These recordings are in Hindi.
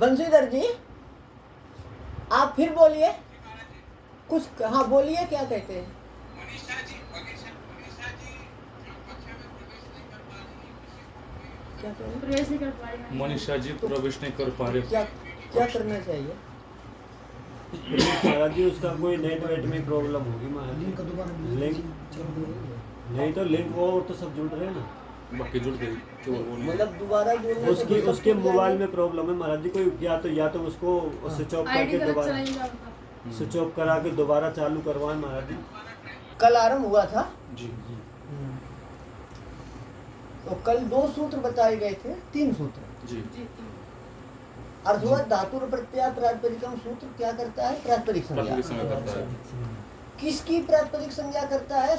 बंशीधर जी आप फिर बोलिए कुछ। हाँ बोलिए, क्या कहते हैं? मनीषा जी क्या कह रहे हैं? प्रवेश नहीं कर पा रही। मनीषा जी प्रवेश नहीं कर पा रहे। क्या क्या करना चाहिए? महाराज जी उसका कोई नेट वेट में प्रॉब्लम होगी महाराज जी। लिंक नहीं तो लिंक और तो सब जुड़ रहे हैं ना, बाकी जुड़ गई केवल वो नहीं। मतलब दोबारा जोड़ने उसकी से उसके मोबाइल में प्रॉब्लम है महाराज जी। कोई या तो उसको स्विच ऑफ आईडी करके गलत दोबारा चलाई जाता। स्विच ऑफ करा के दोबारा चालू करवाएं महाराज जी। कल आरंभ हुआ था। जी तो कल 2 सूत्र बताए गए थे, 3 सूत्र। जी अर्थवत धातु प्रत्यय प्रातिपदिकम सूत्र क्या करता है? प्रातिपदिक संज्ञा। प्राथमिक समय करता है। किसकी प्रातिपदिक संज्ञा करता है?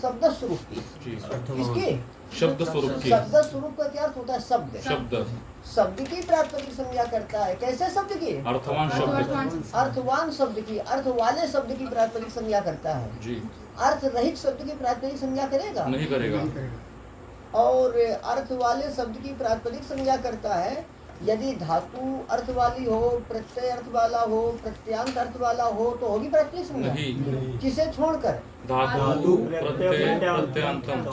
शब्द स्वरूप की। जी किसकी? शब्द स्वरूप की। शब्द स्वरूप का क्या अर्थ होता है? शब्द। शब्द शब्द की प्रातिपदिक संज्ञा करता है। कैसे शब्द की? अर्थवान शब्द। अर्थवान शब्द की, अर्थ वाले शब्द की प्रातिपदिक संज्ञा करता है। जी अर्थ रहित शब्द की प्रातिपदिक संज्ञा करेगा? नहीं करेगा। और अर्थ वाले शब्द की प्रातिपदिक संज्ञा करता है यदि धातु अर्थ वाली हो, प्रत्यय अर्थ वाला हो, प्रत्यांत अर्थ वाला हो तो होगी प्रातिपदिक संज्ञा। नहीं। किसे छोड़कर? धातु प्रत्यय प्रत्ययांतम।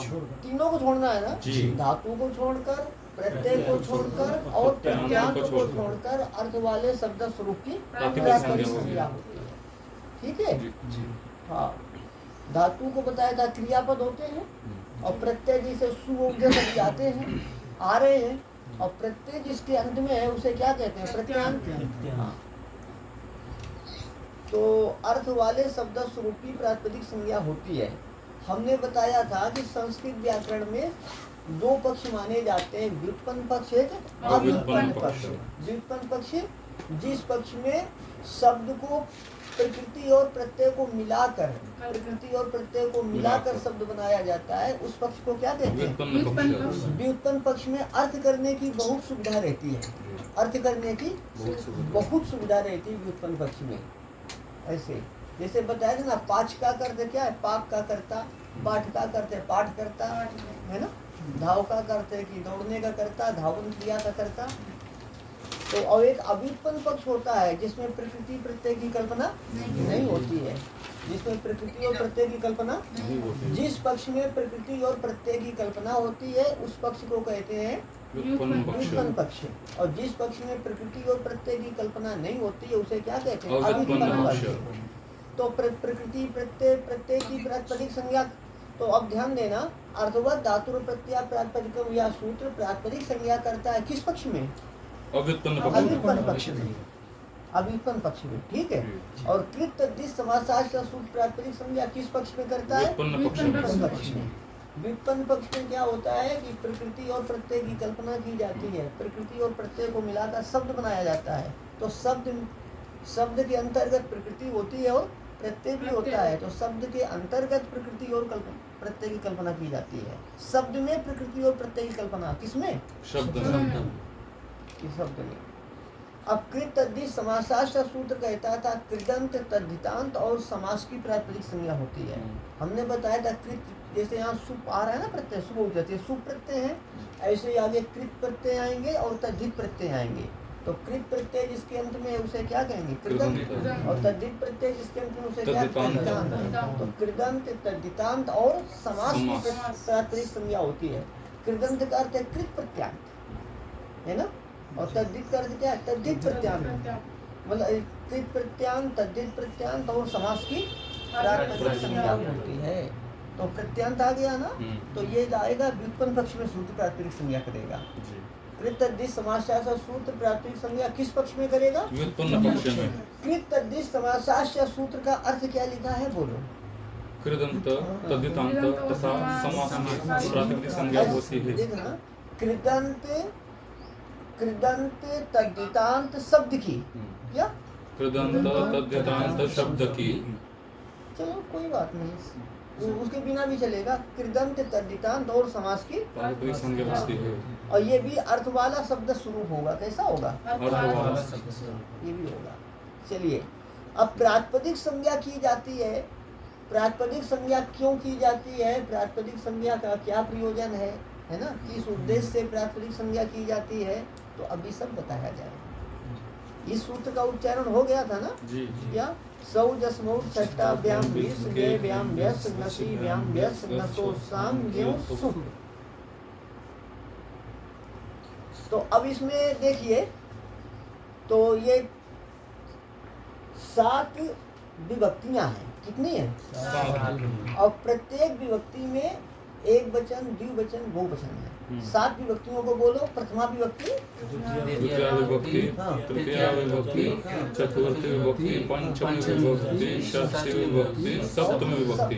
तीनों को छोड़ना है ना जी। धातु को छोड़कर, प्रत्यय को छोड़कर और प्रत्यांत को छोड़कर अर्थ वाले शब्द स्वरूप की प्रातिपदिक संज्ञा होती है। ठीक है। जी हाँ, धातु को बताया था क्रियापद होते हैं और प्रत्यय जिसे सुवोग्य शब्द आते हैं, आ रहे हैं, और प्रत्यय जिसके अंत में है उसे क्या कहते हैं? प्रत्यांत। हाँ। तो अर्थ वाले शब्द स्वरूपी प्रातिपदिक संज्ञा होती है। हमने बताया था कि संस्कृत व्याकरण में 2 पक्ष माने जाते हैं, व्युत्पन्न पक्ष एक अव्युत्पन्न पक्ष। व्युत्पन्न पक्ष जिस पक्ष में शब्द को प्रकृति और प्रत्यय को मिलाकर, प्रकृति और प्रत्यय को मिलाकर शब्द बनाया जाता है, उस पक्ष को क्या कहते हैं? व्युत्पन्न पक्ष में अर्थ करने की बहुत सुविधा रहती है। अर्थ करने की बहुत सुविधा रहती है व्युत्पन्न पक्ष में। ऐसे जैसे बताया था ना, पाच का करते क्या है? पाक का करता, पाठ का करते पाठ करता है ना, धाव का करते कि दौड़ने का करता, धावन क्रिया का करता। तो और एक अव्युत्पन्न पक्ष होता है जिसमें प्रकृति प्रत्यय की कल्पना नहीं होती है, जिसमें प्रकृति और प्रत्यय की कल्पना। जिस पक्ष में प्रकृति और प्रत्यय की कल्पना होती है उस पक्ष को कहते हैं व्युत्पन्न पक्ष, और जिस पक्ष में प्रकृति और प्रत्यय की कल्पना नहीं होती है उसे क्या कहते हैं? अव्युत्पन्न पक्ष। तो प्रकृति प्रत्यय प्रत्यय की प्रातिपदिक संज्ञा। तो अब ध्यान देना, अर्थवत धातु प्रत्यय प्रातिपदिकम या सूत्र प्रातिपदिक संज्ञा करता है किस पक्ष में? अव्युत्पन्न पक्ष में। अव्युत्पन्न पक्ष में, ठीक है। और कृत तद्धित समासाश्च सूत्र प्रातिपदिक संज्ञा किस पक्ष में करता है? व्युत्पन्न पक्ष में। व्युत्पन्न पक्ष में क्या होता है कि प्रकृति और प्रत्यय की कल्पना की जाती है, प्रकृति और प्रत्यय को मिलाकर शब्द बनाया जाता है। तो शब्द के अंतर्गत प्रकृति होती है और प्रत्यय भी होता है। तो शब्द के अंतर्गत प्रकृति और प्रत्यय की कल्पना की जाती है। शब्द में प्रकृति और प्रत्यय की कल्पना किसमें? शब्द में। अब कृत तद्धित समासाश्च सूत्र कहता था कृदंत तद्धितांत और समास की प्रातिपदिक संज्ञा होती है। हमने बताया था कृत, जैसे यहाँ सुप आ रहा है ना प्रत्यय, सुप हो जाती है, सुप प्रत्यय है, ऐसे ही आगे कृत प्रत्यय आएंगे और तद्धित प्रत्यय आएंगे। तो कृत प्रत्यय जिसके अंत में उसे क्या कहेंगे? कृदंत, और तद्धित प्रत्यय जिसके अंत में उसे क्या तद्धितांत। तो कृदंत तद्धितांत और समास की प्रातिपदिक संज्ञा होती है। कृदंत का अर्थ है कृत प्रत्यांत, है ना, और तद्धित का अर्थ क्या है? तद्धित प्रत्यांत। मतलब कृत प्रत्यांत, तद्धित प्रत्यांत और समास की प्रातिपदिक संज्ञा होती है। तो प्रत्यांत आ गया ना, तो ये आएगा व्युत्पन्न पक्ष में सूत्र प्रातिपदिक संज्ञा करेगा। कृत तद्धित समासाश्च सूत्र प्रातिपदिक संज्ञा किस पक्ष में करेगा? व्युत्पन्न पक्ष में। कृत तद्धित समासाश्च सूत्र का अर्थ क्या लिखा है बोलो? कृदंत तद्धितांत तथा समास की प्रातिपदिक संज्ञा होती है। देखना, कृदंत तद्धितांत शब्द की, क्या? कृदंत तद्धितांत शब्द की। चलो कोई बात नहीं, उसके बिना भी चलेगा। कृदंत तद्धितांत और समास की प्रातिपदिक संज्ञा होती है। और ये भी अर्थ वाला शब्द स्वरूप होगा। कैसा होगा? अर्थवाला। ये भी होगा। चलिए, अब प्रातिपदिक संज्ञा की जाती है। प्रातिपदिक संज्ञा क्यों की जाती है? प्रातिपदिक संज्ञा का क्या प्रयोजन है ना, किस उद्देश्य से प्रातिपदिक संज्ञा की जाती है, तो अभी सब बताया जाएगा। इस सूत्र का उच्चारण हो गया था ना? जी क्या? सौ जस्मौ षष्ठाभ्याम बीस गेभ्याम व्यस नसीभ्याम व्यस नसो साम ज्यों सुख। तो अब इसमें देखिए, तो ये 7 विभक्तियां हैं। कितनी है? 7। और प्रत्येक विभक्ति में एक वचन, द्विवचन, बहुवचन है। 7 विभक्तियों को बोलो। प्रथमा विभक्ति, द्वितीया विभक्ति, तृतीया विभक्ति, चतुर्थी विभक्ति, पंचमी विभक्ति, षष्ठी विभक्ति, सप्तमी विभक्ति।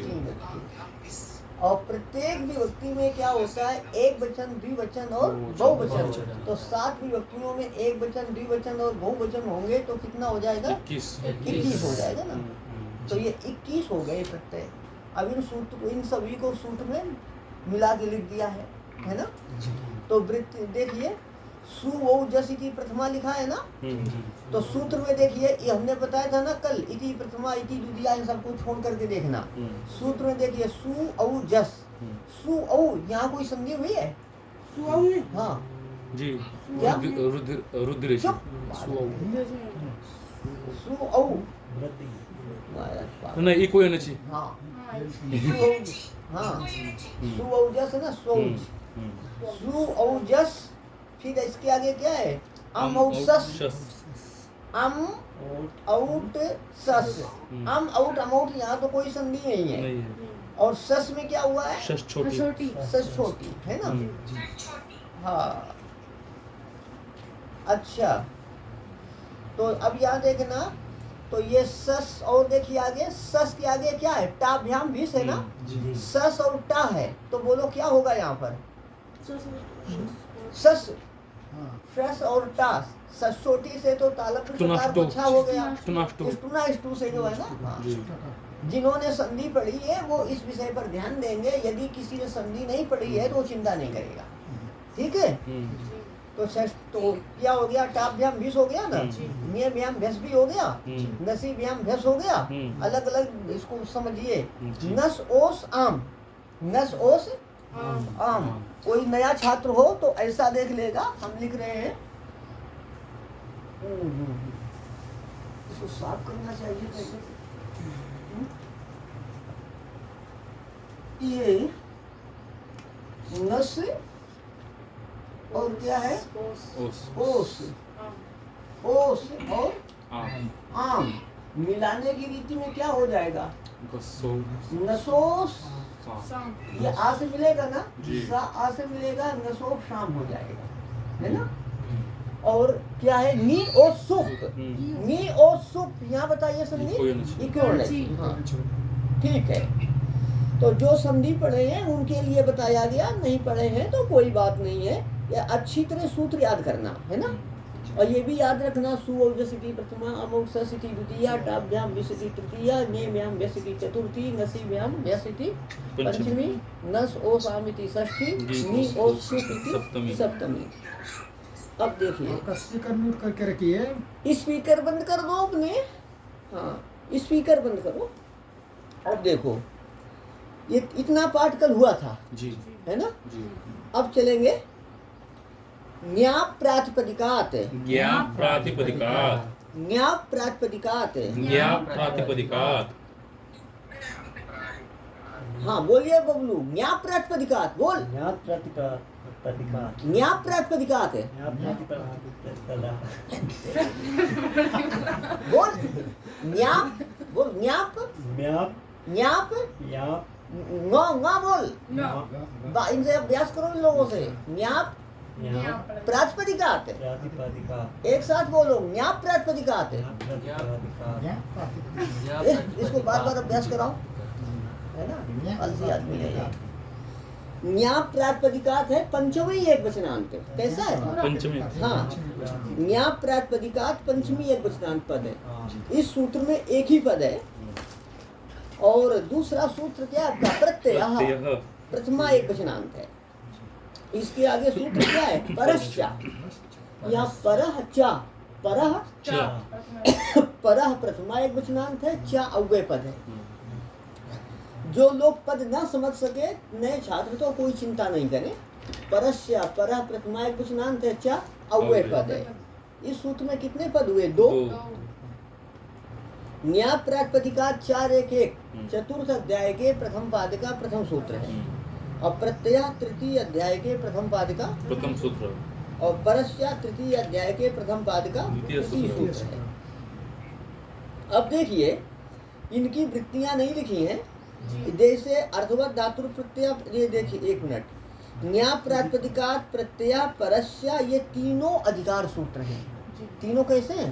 और प्रत्येक विभक्ति में क्या होता है? एक वचन, द्विवचन और बहुवचन। तो 7 विभक्तियों में एक वचन, द्विवचन और बहुवचन होंगे तो कितना हो जाएगा? 21 हो जाएगा ना। तो ये 21 हो गए प्रत्यय। अब इन सूत्र को, इन सभी को सूत्र में मिला के लिख दिया है ना? तो वृत्ति देखिए, सु औ जस इति प्रथमा लिखा है ना? तो सूत्र में देखिए, ये हमने बताया था ना कल, इति प्रथमा, इति द्वितीया, इन सबको छोड़ करके देखना। सूत्र में देखिए, सु औ जस, सु औ, यहाँ कोई संधि हुई है? सु औ, हाँ जी। क्या? रुद्र चुप। सु औ, नहीं, ई कोई नहीं। हाँ हाँ, सुऔजस है ना, सौज, सुऔजस। फिर इसके आगे क्या है? अमौसस, अम आउट सस, अम आउट अमाउट, यहाँ तो कोई संधि नहीं है। और सस में क्या हुआ है? सस छोटी, सस छोटी है ना? हाँ, अच्छा। तो अब यहाँ देखना, तो ये सस, और देखिए आगे, सस के आगे क्या है? टाभ्याम भीस है ना? सस और टा है, तो बोलो क्या होगा यहाँ पर? सस, सस और टा। सस छोटी से तो तालप अच्छा हो गया। स्टूना से जो है ना। हाँ। जिन्होंने संधि पढ़ी है वो इस विषय पर ध्यान देंगे। यदि किसी ने संधि नहीं पढ़ी है तो वो चिंता नहीं करेगा। ठीक है? तो तो क्या हो गया? टाभ्याम भीस हो गया ना, नियम्याम भैंस भी हो गया, नसीभ्याम भैंस हो गया। अलग अलग इसको समझिए। नस ओस आम, नस ओस आम। कोई नया छात्र हो तो ऐसा देख लेगा, हम लिख रहे हैं, इसको साफ करना चाहिए पहले से। ये नस और क्या है? ओस, ओस और आम मिलाने की रीति में क्या हो जाएगा? नसोस, ये आ से मिलेगा ना, सा आ से मिलेगा, नसोस शाम हो जाएगा, है ना? और क्या है? नी ओ सुप, नी ओ सुप, यहाँ बताइए संधि इक्वल। हाँ ठीक है। तो जो संधि पढ़े हैं उनके लिए बताया गया, नहीं पढ़े हैं तो कोई बात नहीं है। ये अच्छी तरह सूत्र याद करना है ना। और ये भी याद रखना, सुऔजसति प्रथमा, अमौससति द्वितीया, टाभ्याम विसति तृतीया, नेम्याम व्यसति चतुर्थी, नसीभ्याम व्यसति पंचमी, नस ओस आमिति षष्ठी, नी ओस सुपिति सप्तमी। अब देखिए, स्पीकर म्यूट करके रखिए। स्पीकर बंद कर दो अपने। हाँ, स्पीकर बंद करो। अब देखो, ये इतना पाठ कल हुआ था जी, है ना? जी। अब चलेंगे न्याप प्रातिपदिकात, ज्ञाप प्रातिपदिकात, न्याप प्रातिपदिकात। ज्ञाप प्रातिपदिकात। हाँ बोलिए बबलू, न्याप प्रातिपदिकात बोल। न्याप प्रातिपदिकात, न्याप प्रातिपदिकात न्याप प्रातिपदिकात, बोल। न्याप बोल, न्याप म्याप, न्याप याप, ंगा बोल। इनसे अभ्यास करो इन लोगों से। न्याप न्याप प्रातिपदिकात, प्रातिपदिकात, एक साथ बोलो, न्याप प्रातिपदिकात। इसको बार बार अभ्यास कराओ, है ना? अलसी आदमी है ये। न्याप प्रातिपदिकात है पंचमी एक वचनांत। कैसा है? पंचमी। हाँ, न्याप प्रातिपदिकात पंचमी एक वचनांत पद है। इस सूत्र में एक ही पद है। और दूसरा सूत्र क्या है? प्रत्यय, प्रथमा एक वचनांत है। इसके आगे सूत्र क्या है? परश्चा, या परह चा, परह परह प्रथमा एक वचनांत है, चा अव्यय पद है। जो लोग पद ना समझ सके, नए छात्र, तो कोई चिंता नहीं करें। परश्चा, परह प्रथमा एक वचनांत है, चा अव्यय पद है। इस सूत्र में कितने पद हुए? 2। न्याय प्रातिपदिका 4-1-1 चतुर्थ अध्याय के प्रथम पाद का प्रथम सूत्र है, और प्रत्यय तृतीय अध्याय के प्रथम पाद का प्रथम सूत्र, और परस्या तृतीय अध्याय के प्रथम पाद का द्वितीय द्वितीय सूत्र सूत्र है। अब देखिए, इनकी वृत्तियां नहीं लिखी हैं, जैसे अर्थवत धातु प्रत्यय, ये देखिए 1 मिनट, न्याय प्रातिपदिका प्रत्यय परस्या, ये तीनों अधिकार सूत्र हैं। तीनों कैसे हैं?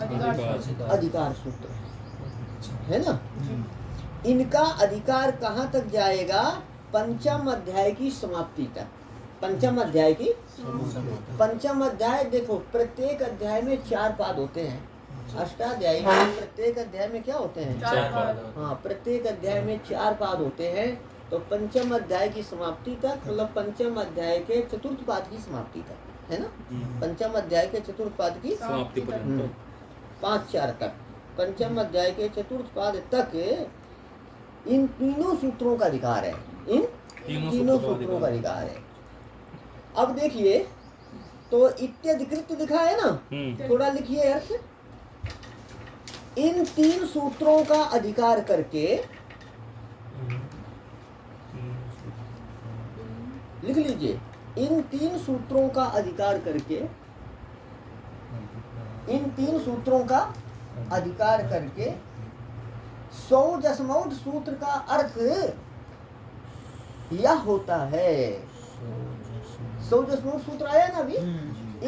अधिकार सूत्र है ना। इनका अधिकार कहाँ तक जाएगा? पंचम अध्याय की समाप्ति तक। पंचम अध्याय की पंचम अध्याय देखो, प्रत्येक अध्याय में 4 पाद होते हैं। अष्टाध्यायी में प्रत्येक अध्याय में क्या होते हैं? 4 पाद। हाँ, प्रत्येक अध्याय में 4 पाद होते हैं। तो पंचम अध्याय की समाप्ति तक, मतलब पंचम अध्याय के चतुर्थ पाद की समाप्ति तक, है ना। पंचम अध्याय के चतुर्थ पाद की समाप्ति पर्यंत 5-4 तक, पंचम अध्याय के चतुर्थ पाद तक इन तीनों सूत्रों का अधिकार है। इन तीनों सूत्रों का अधिकार है। अब देखिए, तो इत्याधिकृत लिखा है ना, थोड़ा लिखिए अर्थ। इन 3 सूत्रों का अधिकार करके लिख लीजिए, इन 3 सूत्रों का अधिकार करके, इन 3 सूत्रों का अधिकार करके 100 दशमौट सूत्र का अर्थ यह होता है। 100 दशमौट सूत्र आया ना अभी।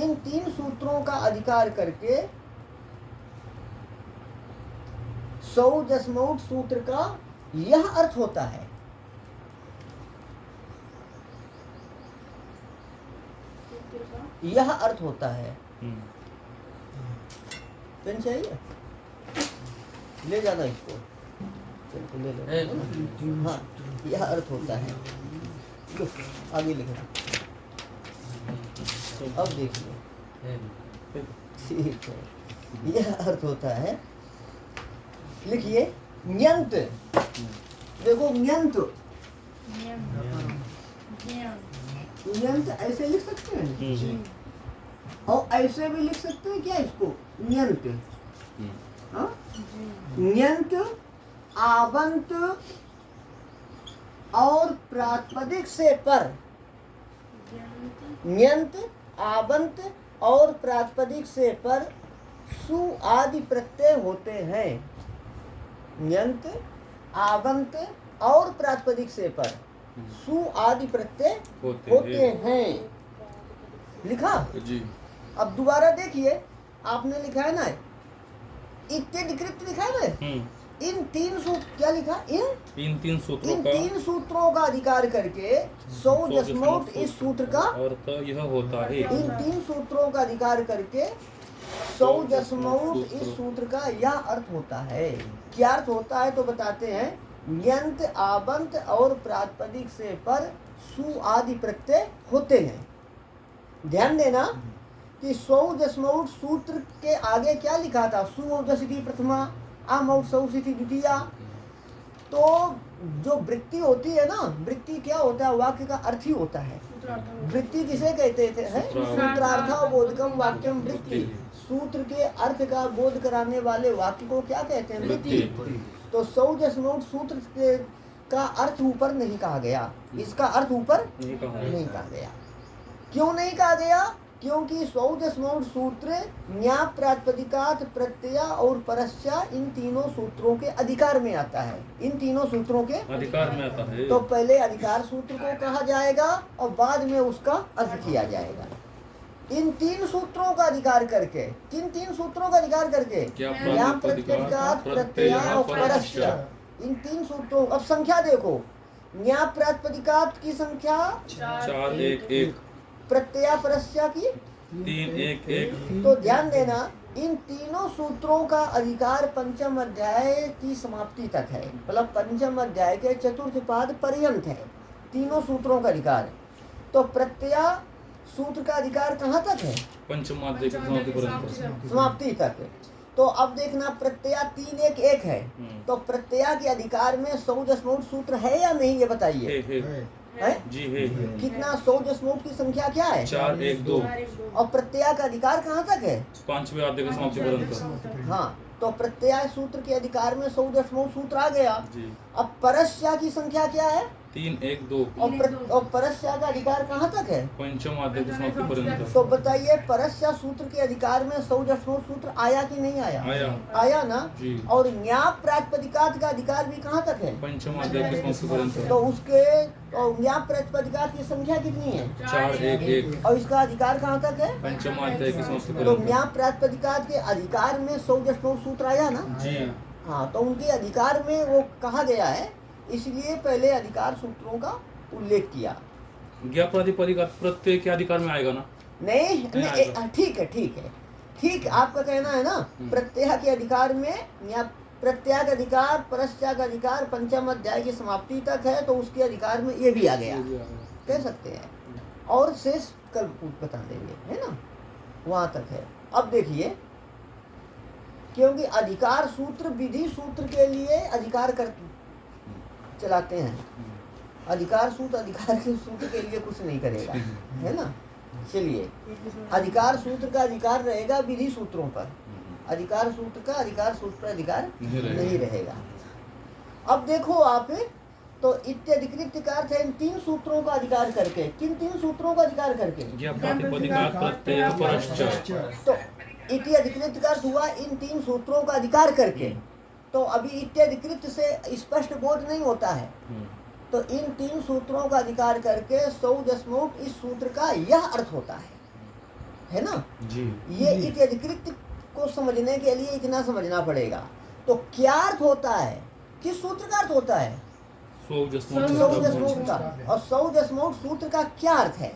इन 3 सूत्रों का अधिकार करके 100 दशमौट सूत्र का यह अर्थ होता है। यह अर्थ होता है। पेन चाहिए? ले जाना इसको, चल ले लो। हाँ, यह अर्थ होता है। लो, आगे लिखना। अब देखिए, ठीक है, यह अर्थ होता है। लिखिए न्यंत। देखो न्यंत, न्यंत ऐसे लिख सकते हैं, और ऐसे भी लिख सकते हैं क्या इसको? न्यंत। हाँ, न्यंत आवंत और प्रातिपदिक से पर। न्यंत आवंत और प्रातिपदिक से पर सु आदि प्रत्यय होते हैं। न्यंत आवंत और प्रातिपदिक से पर सु आदि प्रत्यय होते हैं। लिखा जी। अब दोबारा देखिए, आपने लिखा है ना इत्याधिकृत लिखा है ना। इन 3 सूत्र क्या लिखा? इन 3 सूत्रों का अधिकार करके 100 दशमौट इस सूत्र का अर्थ यह होता है। इन 3 सूत्रों का अधिकार करके 100 दशमौट इस सूत्र का यह अर्थ होता है। क्या अर्थ होता है तो बताते हैं। न्यंत आवंत और प्रातिपदिक से पर सु आदि प्रत्यय होते हैं। ध्यान देना कि 100 दशमौट सूत्र के आगे क्या लिखा था? सुऔदसिति प्रथमा अमौसौसिति द्वितीया। तो जो वृत्ति होती है ना, वृत्ति क्या होता है? वाक्य का अर्थ ही होता है। वृत्ति किसे कहते थे? सूत्रार्थ बोधकम वाक्यम वृत्ति। सूत्र के अर्थ का बोध कराने वाले वाक्य को क्या कहते हैं? वृत्ति। तो 100 दशमौट सूत्र का अर्थ ऊपर नहीं कहा गया, इसका अर्थ ऊपर नहीं कहा गया। क्यों नहीं कहा गया? क्योंकि 100 दशमौट सूत्र न्याय प्रातिपदिकात प्रत्यय और परस्या इन तीनों सूत्रों के अधिकार में आता है। इन तीनों सूत्रों के अधिकार में आता है। तो पहले अधिकार सूत्र को कहा जाएगा और बाद में उसका अर्थ किया जाएगा। इन 3 सूत्रों का अधिकार करके, किन 3 सूत्रों का अधिकार करके? न्याय प्रातिपदिकात प्रत्यय और परस्या, इन 3 सूत्रों। अब संख्या देखो, न्याय प्रातिपदिकात की संख्या 4-1-1, प्रत्यय परस्या की 3-1-1। तो ध्यान देना, इन तीनों सूत्रों का अधिकार पंचम अध्याय की समाप्ति तक है, मतलब पंचम अध्याय के चतुर्थ पाद पर्यंत है तीनों सूत्रों का अधिकार। तो प्रत्यय सूत्र का अधिकार कहाँ तक है? पंचम अध्याय की समाप्ति पर्यंत, समाप्ति तक। तो अब देखना, प्रत्यय 3-1-1 है, तो प्रत्यय के अधिकार में 100 दशमौट सूत्र है या नहीं, ये बताइए। है? जी है। कितना 100 की संख्या क्या है? 4 1 2 और प्रत्यय का अधिकार कहाँ तक है? 5वें अध्याय की समाप्ति पर्यंत। हाँ, तो प्रत्यय सूत्र के अधिकार में 100 सूत्र आ गया। जी। अब परस्या की संख्या क्या है? 3 1 2 और परस्या का अधिकार कहाँ तक है? 5वें अध्याय की समाप्ति पर्यंत। तो बताइए परस्या सूत्र के अधिकार में 100 सूत्र आया कि नहीं आया? आया। आया ना। जी। और ज्ञाप प्रातिपदिकात का अधिकार भी कहाँ तक है? 5वें अध्याय की समाप्ति पर्यंत। तो उसके ज्ञाप प्रातिपदिकात की संख्या कितनी है? 4 1 1 और इसका अधिकार कहाँ तक है? 5वें अध्याय की समाप्ति तो पर्यंत। ज्ञाप प्रातिपदिकात के अधिकार में 100 सूत्र आया ना। जी। हाँ, तो उनके अधिकार में वो कहा गया है, इसलिए पहले अधिकार सूत्रों का उल्लेख किया। ज्ञाप प्रातिपदिकात प्रत्यय के अधिकार में आएगा ना? नहीं, ठीक है, ठीक आपका कहना है ना। प्रत्यय के अधिकार में या प्रत्यय का अधिकार, परस्या का अधिकार 5वें अध्याय की समाप्ति तक है, तो उसके अधिकार में ये भी आ गया, कह सकते हैं। और शेष कल बता देंगे, है ना, वहां तक है। अब देखिए, क्योंकि अधिकार सूत्र विधि सूत्र के लिए अधिकार कर चलाते हैं, अधिकार सूत्र अधिकार के सूत्र के लिए कुछ नहीं करेगा, है ना। चलिए, अधिकार सूत्र का अधिकार रहेगा विधि सूत्रों पर, अधिकार सूत्र का अधिकार सूत्र पर अधिकार नहीं रहेगा। अब देखो आप, तो इत्याधिकृत का अर्थ है इन 3 सूत्रों का अधिकार करके। किन 3 सूत्रों का अधिकार करके? ज्ञाप प्रातिपदिकात प्रत्यय परश्च। तो इत्याधिकृत का अर्थ हुआ इन 3 सूत्रों का अधिकार करके। तो अभी इत्याधिकृत से स्पष्ट बोध नहीं होता है, तो इन 3 सूत्रों का अधिकार करके 100 इस सूत्र का यह अर्थ होता है ना जी। ये इत्याधिकृत को समझने के लिए इतना समझना पड़ेगा। तो क्या अर्थ होता है, किस सूत्र का अर्थ होता है? 100 का। और 100 सूत्र का क्या अर्थ है?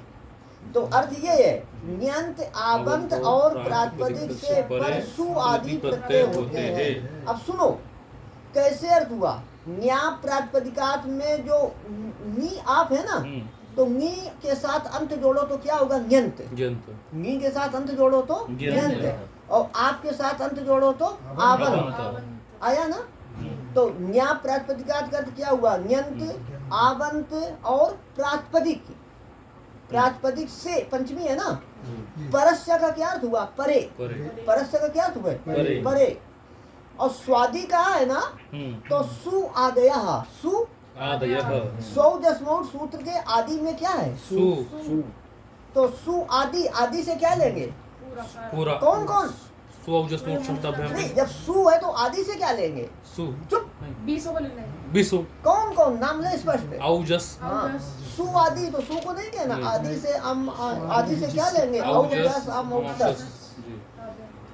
तो अर्थ ये है, न्यंत आबंत और प्रातिपदिक से पर सु आदि प्रत्यय होते हैं। अब सुनो कैसे अर्थ हुआ। न्याप प्रातिपदिकात में जो नी आप है ना, तो नी के साथ अंत जोड़ो तो क्या होगा? न्यंत। नी के साथ अंत जोड़ो तो न्यंत, और आप के साथ अंत जोड़ो तो आबंत। आया ना। तो न्याप प्रातिपदिकात का अर्थ क्या हुआ? न्यंत, आबंत और प्रातिपदिक। प्रातिपदिक से पंचमी है ना। परस्य का क्या अर्थ हुआ? परे। परस्य का क्या अर्थ हुआ? परे। और स्वादि कहा है ना, तो सु आदयः। सु आदयः 100 सूत्र के आदि में क्या है? सु। तो सु आदि, आदि से क्या लेंगे? पूरा। कौन कौन? नहीं, जब सु है तो आदि से क्या लेंगे? सु। चुप। 20 कौन कौन नाम ले स्पष्ट। औजस। हाँ, सु आदि, तो सु को नहीं कहना, आदि से हम, आदि से क्या लेंगे? औजस, अमौजस।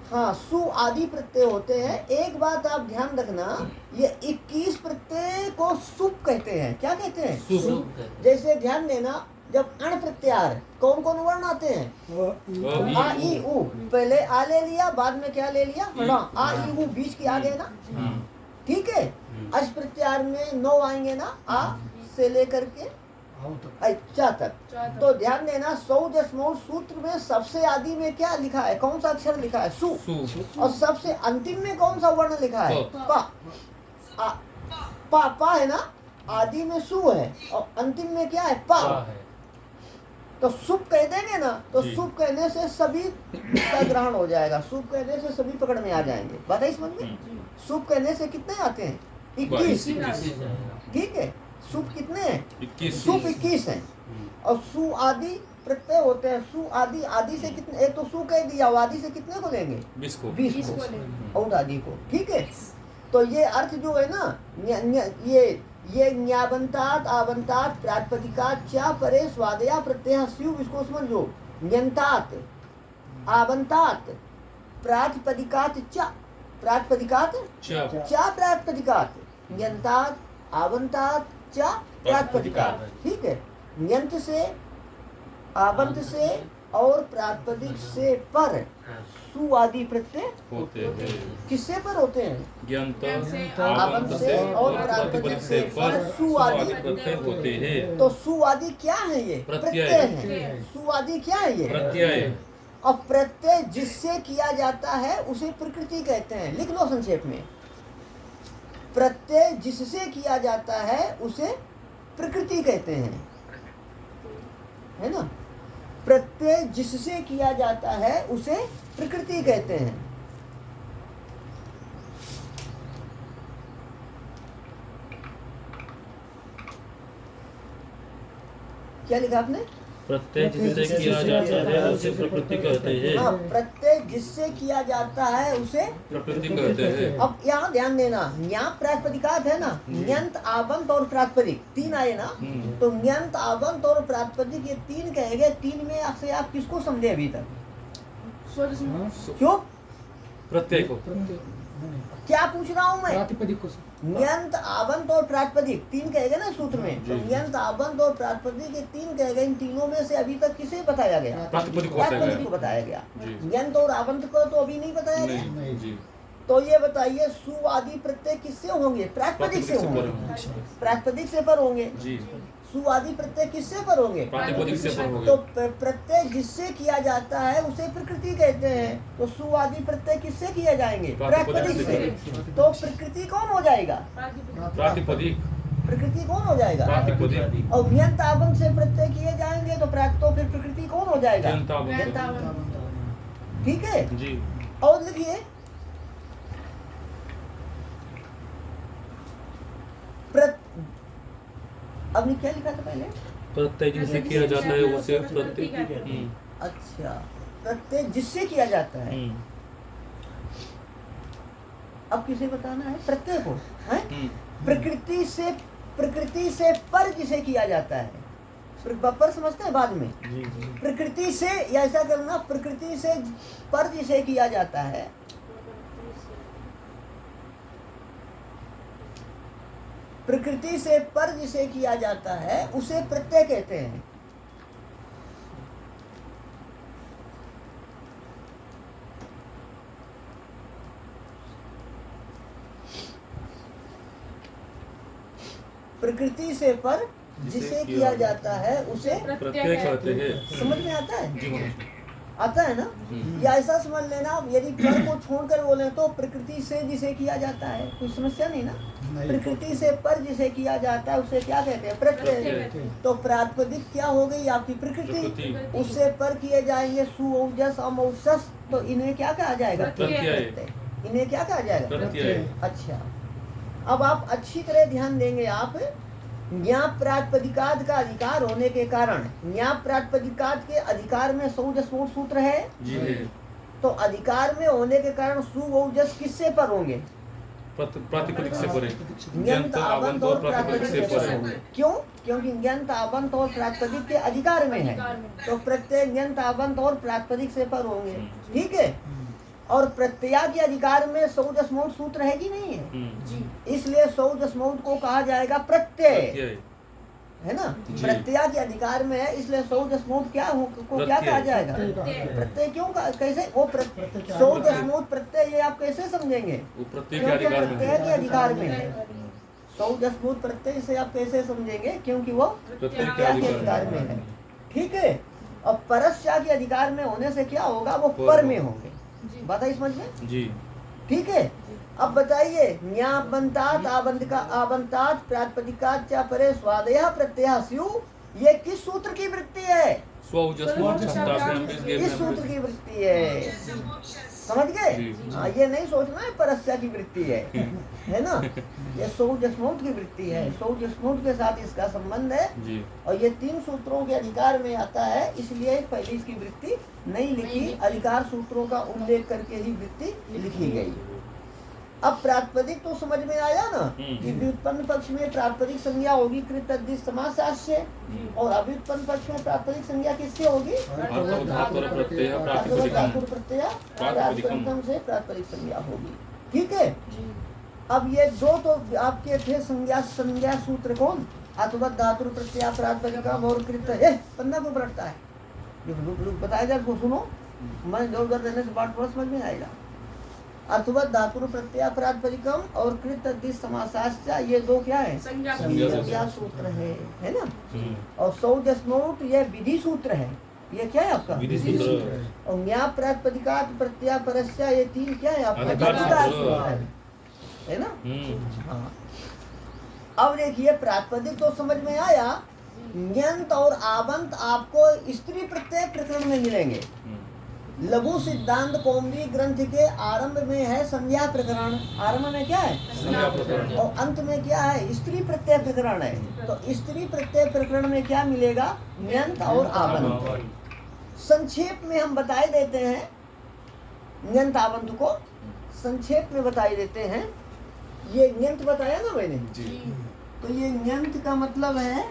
हाँ, सु आदि प्रत्यय होते हैं। एक बात आप ध्यान रखना, ये 21 प्रत्यय को सुप कहते हैं। क्या कहते हैं? सुप। जैसे ध्यान देना, जब अण प्रत्यार कौन कौन वर्ण आते हैं? आ ई उ। पहले आ ले लिया, बाद में क्या ले लिया? आ ई उ, बीच के आ गए ना। ठीक है। अश प्रत्यार में 9 आएंगे ना, आ से लेकर के चा तक। तो ध्यान देना, 100 सूत्र में सबसे आदि में क्या लिखा है? कौन सा अक्षर लिखा है? सु। और सबसे अंतिम में कौन सा वर्ण लिखा है? पा। पा है ना। आदि में सु है और अंतिम में क्या है? पा। तो सुप कह देंगे ना, तो सुप कहने से सभी का ग्रहण हो जाएगा। सुप कहने से सभी पकड़ में आ जाएंगे। बात है समझ में? सुप कहने से कितने आते हैं? 21। ठीक है। सुप कितने हैं? 21। सुप 21 है। और सु आदि प्रत्यय होते हैं। सु आदि, आदि से कितने? एक तो सु कह दिया, आदि से कितने को लेंगे? 20 को। और आदि को। ठीक है। तो ये अर्थ जो है ना, ये न्याबंतात, आवंतात, प्रातिपदिकात च परे स्वादया प्रत्यय स्यु, इसको समझो। न्यंतात, आवंतात, प्रातिपदिकात च, प्रातिपदिकात च, प्रातिपदिकात, न्यंतात, आवंतात च, प्रातिपदिकात। ठीक है। न्यंत से, आवंत से और प्रातिपदिक से पर सु आदि प्रत्यय होते हैं। किससे पर होते हैं? ज्ञात, आवंत से और प्रातिपदिक से पर सु आदि प्रत्यय होते हैं। तो सु आदि क्या है? ये प्रत्यय है। सु आदि क्या है? ये प्रत्यय। और प्रत्यय जिससे किया जाता है उसे प्रकृति कहते हैं। लिख लो संक्षेप में, प्रत्यय जिससे किया जाता है उसे प्रकृति कहते हैं। है ना। प्रत्यय जिससे किया जाता है उसे प्रकृति कहते हैं। क्या लिखा आपने? प्रत्यय जिससे किया जाता है उसे प्रकृति कहते हैं। हाँ, प्रत्यय जिससे किया जाता है उसे प्रकृति कहते हैं। अब यहाँ ध्यान देना, न्याय प्रातिपदिकात है ना, न्यंत आबंत और प्रातिपदिक तीन आए ना, तो न्यंत आबंत और प्रातिपदिक ये तीन कहेंगे। तीन में से आप किसको समझे अभी तक? क्यों? प्रत्यय को। क्या पूछ रहा हूँ मैं? प्रातिपदिक को न्यंत आबंत और प्रातिपदिक तीन कहेगा ना सूत्र में, तो न्यंत आबंत और प्रातिपदिक ये तीन कहेगा। इन तीनों में से अभी तक किसे बताया गया? प्रातिपदिक प्रातिपदिक को बताया गया। न्यंत और आबंत को तो अभी नहीं बताया गया। नहीं जी। तो ये बताइए सुवादी प्रत्यय किससे होंगे? प्रातिपदिक से होंगे। प्रातिपदिक से पर होंगे जी। सुवादी प्रत्यय किससे पर होंगे? प्रातिपदिक से पर होंगे। तो प्रत्यय जिससे किया जाता है उसे प्रकृति कहते हैं। तो सुवादी प्रत्यय किससे किया जाएंगे? प्रातिपदिक से। तो प्रकृति कौन हो जाएगा? प्रातिपदिक। प्रकृति कौन हो जाएगा? प्रातिपदिक। और व्यंत आबंत से प्रत्यय किए जाएंगे तो फिर प्रकृति कौन हो जाएगा? व्यंत आबंत। ठीक है जी। और लिखिए आपने क्या लिखा था पहले? प्रत्यय जिससे किया जाता है उसे प्रत्यय। अच्छा, प्रत्यय जिससे किया जाता है। अब किसे बताना है? प्रत्यय को है। प्रकृति से पर जिसे किया जाता है। पर समझते हैं बाद में। प्रकृति से या ऐसा करना, प्रकृति से पर जिसे किया जाता है, प्रकृति से पर जिसे किया जाता है उसे प्रत्यय कहते हैं। प्रकृति से पर जिसे किया जाता है उसे प्रत्यय कहते हैं। समझ में आता है? जी। आता है ना? या ऐसा समझ लेना, यदि पर को छोड़कर बोले तो प्रकृति से जिसे किया जाता है, कोई समस्या नहीं ना। प्रकृति से पर जिसे किया जाता है उसे क्या कहते हैं? प्रत्यय। तो प्रातिपदिक क्या हो गई आपकी? प्रकृति। उससे पर किए जाएंगे सुऔजस अमौजस, तो इन्हें क्या कहा जाएगा? प्रत्यय। इन्हें क्या कहा जाएगा? प्रत्यय। अच्छा, अब आप अच्छी तरह ध्यान देंगे। आप न्याय प्रातिपदिकात का अधिकार होने के कारण, न्याय प्रातिपदिकात के अधिकार में सौजस मोट सूत्र है जी। तो अधिकार में होने के कारण सुऔजस किससे पर होंगे? प्रातिपदिक से परे। न्यंत आबंत और प्रातिपदिक से पर होंगे। क्यों? क्योंकि न्यंत आबंत और प्रातिपदिक के अधिकार में है, तो प्रत्यय न्यंत आबंत और प्रातिपदिक से पर होंगे। ठीक है। और प्रत्यय के अधिकार में सौजस मोट सूत्र है कि नहीं है? इसलिए सौजस मोट को कहा जाएगा प्रत्यय, है ना। प्रत्यय के अधिकार में है, इसलिए सौजस मोट क्या कहा जाएगा? प्रत्यय। क्यों? कैसे? वो सौजस मोट प्रत्यय, ये आप कैसे समझेंगे? प्रत्यय के अधिकार में है। सौजस मोट प्रत्यय से आप कैसे समझेंगे? क्योंकि वो प्रत्यय के अधिकार में है। ठीक है। और परस्या के अधिकार में होने से क्या होगा? वो पर में होंगे। बात है समझ में? जी। ठीक है। अब बताइए, न्याबंतात आबंतात प्रातिपदिकात च परे स्वादयः प्रत्ययः स्यु, ये किस सूत्र की वृत्ति है? इस सूत्र की वृत्ति है। समझ गए? हाँ, ये नहीं सोचना है परस्या की वृत्ति है ना। ये सौजस्मौत की वृत्ति है। सौजस्मौत के साथ इसका संबंध है जी। और ये तीन सूत्रों के अधिकार में आता है, इसलिए पहले इसकी वृत्ति नहीं लिखी, अधिकार सूत्रों का उल्लेख करके ही वृत्ति लिखी गई। अब प्रातिपदिक तो समझ में आया ना कि व्युत्पन्न पक्ष में प्रातिपदिक संज्ञा होगी कृत तद्धित समास से, और अव्युत्पन्न पक्ष में प्रातिपदिक संज्ञा किससे होगी? प्रातिपदिकम से प्रातिपदिक संज्ञा होगी। ठीक है। अब ये दो तो आपके थे संज्ञा सूत्र। कौन? अथवा धातु प्रत्यय प्रातिपदिकम और कृत। पन्ना को पलटता है, बताया जाए उसको सुनो, मैं जोर जोर देने से बात समझ में आएगा। अथवा धातु प्रत्यय प्रातिपदिकम और कृत तद्धित समासाश्च, ये दो क्या है? संज्ञा सूत्र है ना। और सौजस्मौट ये विधि सूत्र है। ये क्या है आपका? विधि सूत्र। और न्याय प्रातिपदिकात प्रत्यय परस्या, ये तीन क्या है आपका? अधिकार सूत्र है ना। हाँ। अब देखिए, प्रातिपदिक तो समझ में आया, ण्यंत और आबंत आपको स्त्री प्रत्यय प्रकरण में मिलेंगे। लघु सिद्धांत कौमुदी ग्रंथ के आरंभ में है संज्ञा प्रकरण। आरंभ में क्या है? संज्ञा प्रकरण। और अंत में क्या है? स्त्री प्रत्यय प्रकरण है। तो स्त्री प्रत्यय प्रकरण में क्या मिलेगा? ण्यंत और आबंत। संक्षेप में हम बताए देते हैं ण्यंत आबंत को, संक्षेप में बताए देते हैं। ये ण्यंत बताया ना मैंने जी। तो ये ण्यंत का मतलब है,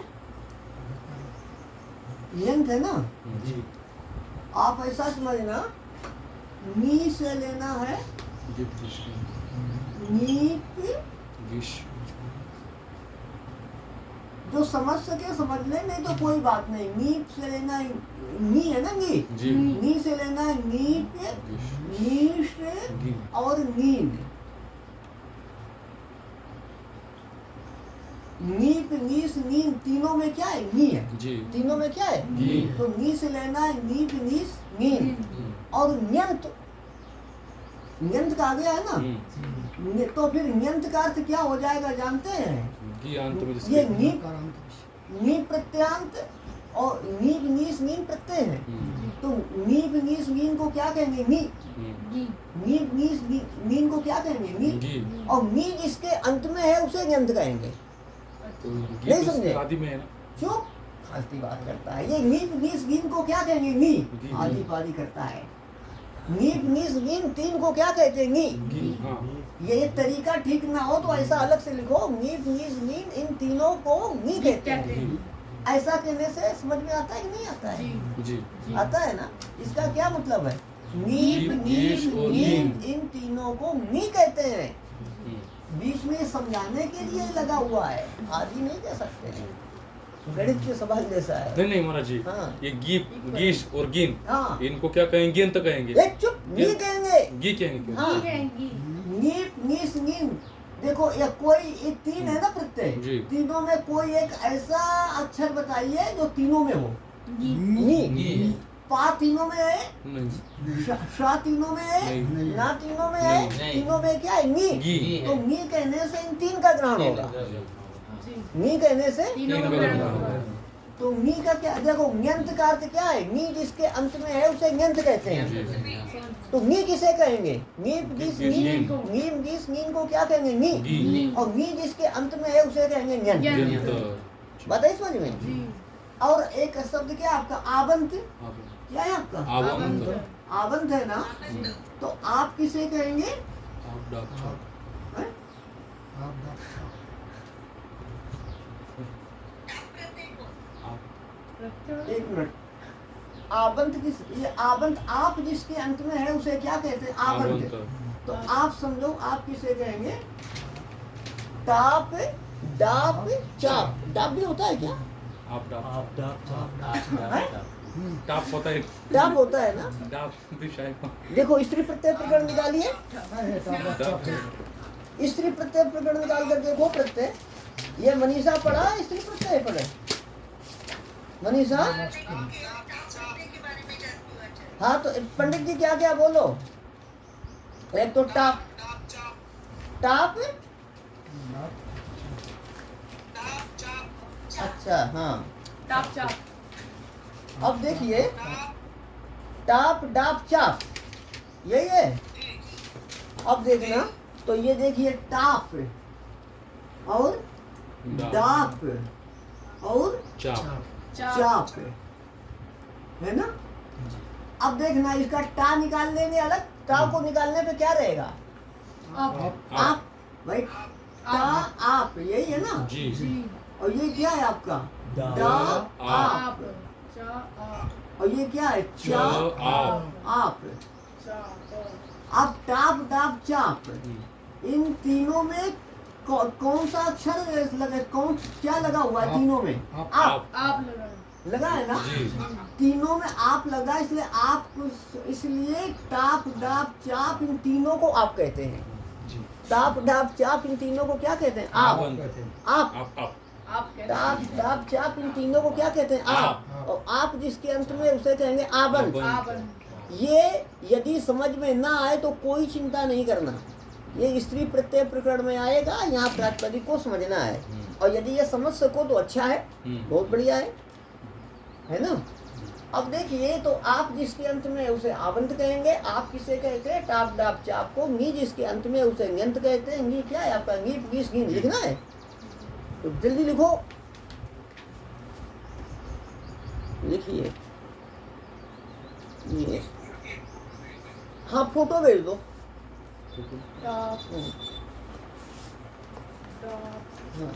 ण्यंत है ना, जी। आप ऐसा समझना, नी से लेना है नीप, जो समझ सके समझ ले, नहीं तो कोई बात नहीं। नीप से लेना है, नी है ना, नी, नी से लेना है नीप, नीश और नींद। नीप, नीस, नींद तीनों में क्या है? नी है जी। तीनों में क्या है? नी। तो नी से लेना है नीप, नीस, नींद। और न्यंत, न्यंत का आ गया है ना, तो फिर न्यंत का अर्थ क्या हो जाएगा जानते हैं? ये नीप, नीप प्रत्यांत और नीप, नीस, नींद प्रत्यय है। तो नीप, नीस, नींद को क्या कहेंगे? नी। नीप, नीस, नींद को क्या कहेंगे? नी। और नी जिसके अंत में है उसे न्यंत कहेंगे। नहीं समझे? आदि में है ना। चुप, फालतू बात करता है ये। नीप, नीस, नींद को क्या कहेंगे? नी। आदि पादी करता है। नीप, नीस, नींद तीन को क्या कहते हैं? नी। हाँ। ये तरीका ठीक ना हो तो ऐसा अलग से लिखो, नीप, नीस, नींद इन तीनों को नी कहते हैं। ऐसा कहने से समझ में आता है कि नहीं आता है? जी। आता है ना। इसका क्या मतलब है? नीप, नीस, नींद इन तीनों को नी कहते हैं। बीच में समझाने के लिए लगा हुआ है, आदि नहीं कह सकते हैं। गणित के सवाल जैसा है। नहीं महाराज जी। हाँ। ये गीप, गीश और गिन, हाँ। इनको क्या कहेंगे? गिन तो कहेंगे। एक चुप, नी कहेंगे। गी कहेंगे। हाँ। नीप, नीस, नींद। देखो ये कोई, ये तीन है ना प्रत्यय, तीनों में कोई एक ऐसा अक्षर बताइए जो तीनों में हो। नी। पा तीनों में है? नहीं। शा तीनों में है? नहीं। ना तीनों में है? तीनों में क्या है? नी। तो नी कहने से इन तीन का ग्रहण होगा। नी कहने से तो नी का क्या? देखो न्यंत का अर्थ क्या है? नी जिसके अंत में है उसे न्यंत कहते हैं। तो नी किसे कहेंगे? नीप, नीस, नींद। नीप, नीस, नींद को क्या कहेंगे? नी। और नी जिसके अंत में है उसे कहेंगे न्यंत। बताइए समझ में। और एक शब्द क्या आपका? आबंत। क्या है आपका? आबंत है ना। तो आप किसे कहेंगे? एक मिनट। आबंत किस? ये आबंत आप जिसके अंत में है उसे क्या कहते हैं? आबंत। तो आप समझो आप किसे कहेंगे? टाप, डाप, चाप। डाप भी होता है क्या? टाप होता है। डाप होता है ना। डाप भी शायद। देखो स्त्री प्रत्यय प्रकरण निकालिए। स्त्री प्रत्यय प्रकरण निकाल कर देखो प्रत्यय। ये मनीषा पढ़ा है? स्त्री प्रत्यय पढ़े मनीषा? हाँ तो पंडित जी क्या क्या बोलो? एक तो टाप, टाप, अच्छा हाँ टाप चाप। अब देखिए टाप, डाप, चाप यही है। अब देखना तो ये देखिए टाप और डाप और चाप है ना। अब देखना इसका टा निकाल लेंगे अलग, टा को निकालने पे क्या रहेगा? आप भाई टा आप, यही है ना जी। और ये क्या है आपका? डा आप। और ये क्या है? चा आप। अब टाप, डाप, चाप इन तीनों में कौन सा अक्षर लगा? कौन क्या लगा हुआ है तीनों में? आप लगा है ना। तीनों में आप लगा, इसलिए आप, इसलिए टाप, डाप, चाप इन तीनों को आप कहते हैं। टाप, डाप, चाप इन तीनों को क्या कहते हैं? आप। टाप, डाप, चाप इन तीनों को क्या कहते हैं? आप। और आप जिसके अंत में उसे कहेंगे आबंत। ये यदि समझ में ना आए तो कोई चिंता नहीं करना, ये स्त्री प्रत्यय प्रकरण में आएगा, यहाँ प्रातिपदिक को समझना है। और यदि ये समझ सको तो अच्छा है, बहुत बढ़िया है ना। अब देखिए, तो आप जिसके अंत में उसे आवंत कहेंगे, आप किसे कहते हैं? टाप डाप चाप को। नी जिसके अंत में उसे ङंत कहते हैं। नी क्या है आपका? ङीप गीस गिन लिखना है तो जल्दी लिखो, लिखिए ये। हाँ, फोटो भेज दो। टॉप हाँ।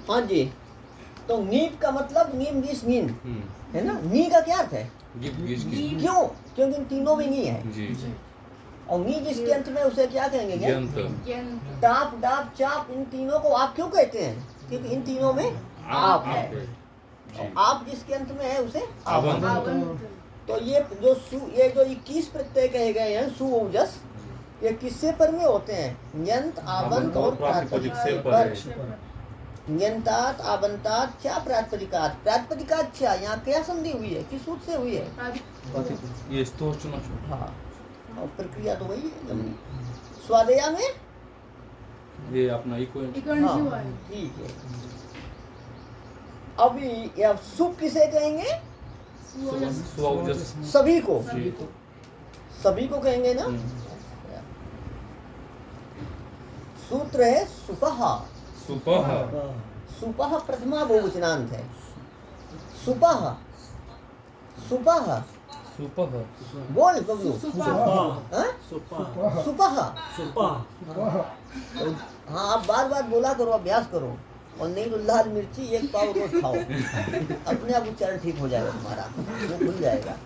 हाँ जी, तो नीप का मतलब नीम गीस नीन है ना। नी का क्या अर्थ है? क्यों? क्योंकि इन तीनों में नी है जी। और नी जिसके अंत में उसे क्या कहेंगे? ज्ञंत। ज्ञंत। टाप डाप चाप, इन तीनों को आप क्यों कहते हैं? क्योंकि इन तीनों में आप है। और आप जिसके अंत में है उसे आवंत। आवंत। तो ये जो 21 प्रत्यय कहे गए हैं सु ओजस, ये किससे पर में होते हैं? ञंत, आवंत और प्रातिपदिक से पर। ञंतात, आवंतात, क्या प्रातिपदिकात। प्रातिपदिकात क्या? यहाँ क्या संधि हुई है? किस सूत्र से हुई है? ये स्तोर चुना। हाँ, और प्रक्रिया तो वही है। स्वादया में ये अपना इको इकर्ण हुआ है। ठीक है। अभी अब सुप किसे कहेंगे? सुओजस। सभी को, जी। सभी को कहेंगे ना। सूत्र है सुपह। सुपह। सुपह प्रथमा बहुवचनांत है। सुपह, सुपह सुपह। बोल बबलू। सुपह। हाँ? सुपा सुपह। सुपा हाँ, आप बार बार बोला करो, अभ्यास करो। और नहीं तो लाल मिर्ची 1 पाव रोज खाओ, अपने आप उच्चारण ठीक हो जाएगा तुम्हारा, वो खुल जाएगा।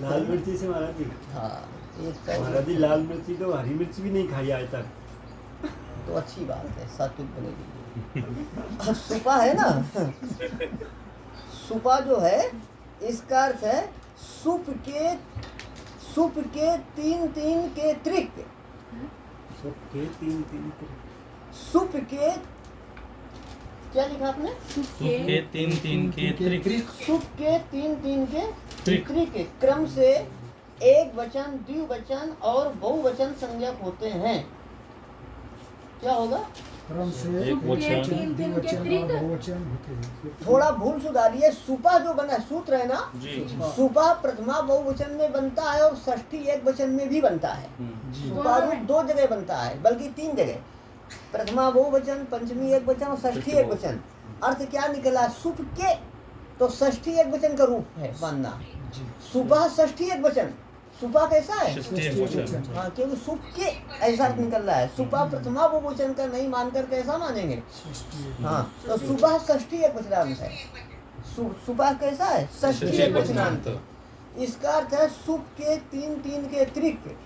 लाल मिर्ची से महाराज जी, हाँ, 1 पाव महाराज जी लाल मिर्ची तो हरी मिर्च भी नहीं खाई आज तक। तो अच्छी बात है, सात्विक बनेगी। अब सुपा है ना, सुपा जो है इसका अर्थ है सुप के 3 के त्रिक। सबके 3 सुप के क्या लिखा आपने? सुप के 3 के त्रिक। सुप के 3 के त्रिक। त्रिक क्रम से एक वचन, द्विवचन और बहुवचन संज्ञक होते हैं। क्या होगा? क्रम से एक वचन, द्विवचन और बहुवचन होते हैं। थोड़ा भूल सुधारिए। सुपा जो बना सूत्र है ना, जी। सुपा प्रथमा बहुवचन में बनता है और षष्ठी एक वचन में भी बनता है। सुपा रूप 2 जगह बनता है, बल्कि 3 जगह। प्रथमा बहुवचन, पंचमी एक वचन और षष्ठी एक वचन। अर्थ क्या निकला? सुप के, तो षष्ठी एक वचन का रूप है मानना। सुपा षष्ठी एक वचन। सुपा कैसा है? हाँ, क्योंकि सुप के ऐसा निकल रहा है। सुपा प्रथमा बहुवचन का नहीं मानकर कैसा मानेंगे? हाँ, तो सुपा षष्ठी एक वचनांत है। सुपा कैसा है? षष्ठी एक वचनांत। इसका अर्थ है सुप के 3 के त्रिक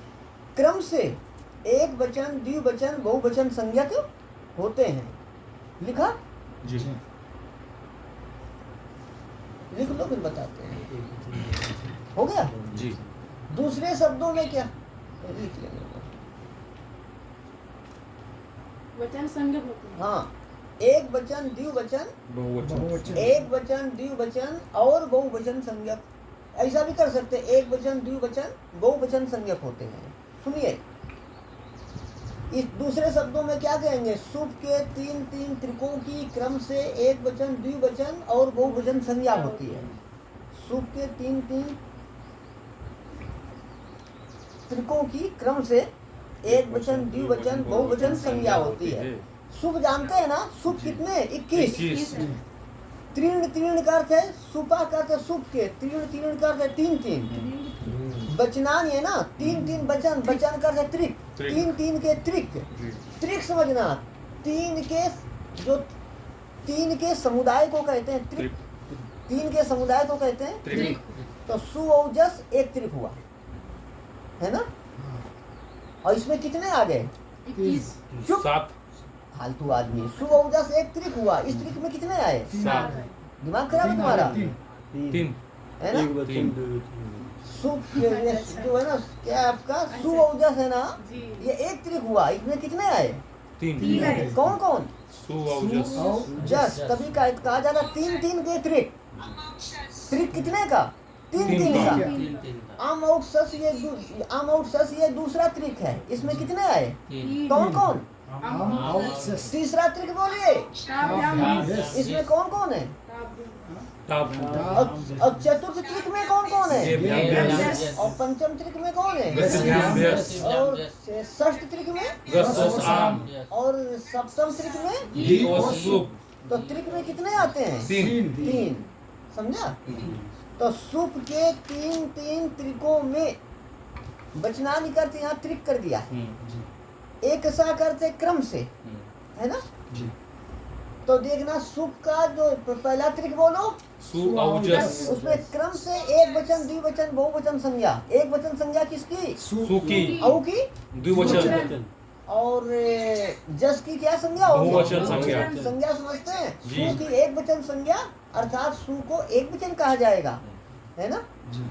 क्रम से एक वचन, द्विवचन, बहुवचन संज्ञक होते हैं। लिखा? जी। लिख लो, फिर बताते हैं। हो गया? जी। दूसरे शब्दों में क्या लिख लेंगे? वचन संज्ञक होते हैं। हाँ, एक वचन, द्विवचन, बहुवचन। एक वचन, द्विवचन और बहुवचन संज्ञक। ऐसा भी कर सकते हैं, एक वचन, द्विवचन, बहुवचन संज्ञक होते हैं। सुनिए, इस दूसरे शब्दों में क्या कहेंगे? सुप के 3 त्रिकों की क्रम से एक वचन, द्विवचन और बहुवचन संज्ञा होती है। सुप के 3 त्रिकों की क्रम से एक वचन, द्विवचन, बहुवचन संज्ञा होती है। सुप जानते हैं ना? सुप कितने? 21। तीर्ण का अर्थ है, सुपा का अर्थ है सुप के, तीर्ण का अर्थ है 3। वचनान है ना, 3 वचन, वचन का अर्थ है त्रिक। 3 के त्रिक। त्रिक समझना, 3 के जो तीन के समुदाय को कहते हैं त्रिक। तीन के समुदाय को कहते हैं त्रिक। तो सुओजस एक त्रिक हुआ, है ना? और इसमें कितने आ गए? 21 चुप, 7 फालतू आदमी। सुओजस एक त्रिक हुआ, इस त्रिक में कितने आए? 7 दिमाग खराब है तुम्हारा, 3 है ना? एक वचन तीन। दो वचन। जो है ना, क्या आपका सुओजस है ना, जी ये एक त्रिक हुआ, इसमें कितने आए? 3 आए। कौन कौन? सुओजस जस, तभी कहा जाता तीन तीन के त्रिक। त्रिक कितने का? तीन तीन तीन का। का। आम और सस ये दूसरा त्रिक है, इसमें कितने आए? कौन कौन? तीसरा त्रिक बोलिए, इसमें कौन कौन है? ताप और चतुर्थ त्रिक में कौन कौन ये है? भ्याम भ्यास और पंचम त्रिक में कौन है? गस भ्याम भ्यास और षष्ठ त्रिक में? गस ओस आम और सप्तम त्रिक में? गी ओस सुप। तो त्रिक में कितने आते हैं? 3 तीन। समझा? तो सुप के तीन तीन त्रिकों में वचनानि करते यहाँ त्रिक कर दिया, एक सा करते क्रम से, है ना? तो देखना सुप का जो पहला त्रिक बोलो, सुओजस उसमें क्रम से एक वचन, द्विवचन, बहुवचन संज्ञा। एक वचन संज्ञा किसकी? सुकी औ की। द्विवचन और जस की क्या संज्ञा होगी? बहुवचन संज्ञा। संज्ञा समझते हैं? जी। सु की एक वचन संज्ञा, अर्थात सु को एक वचन कहा जाएगा, है ना?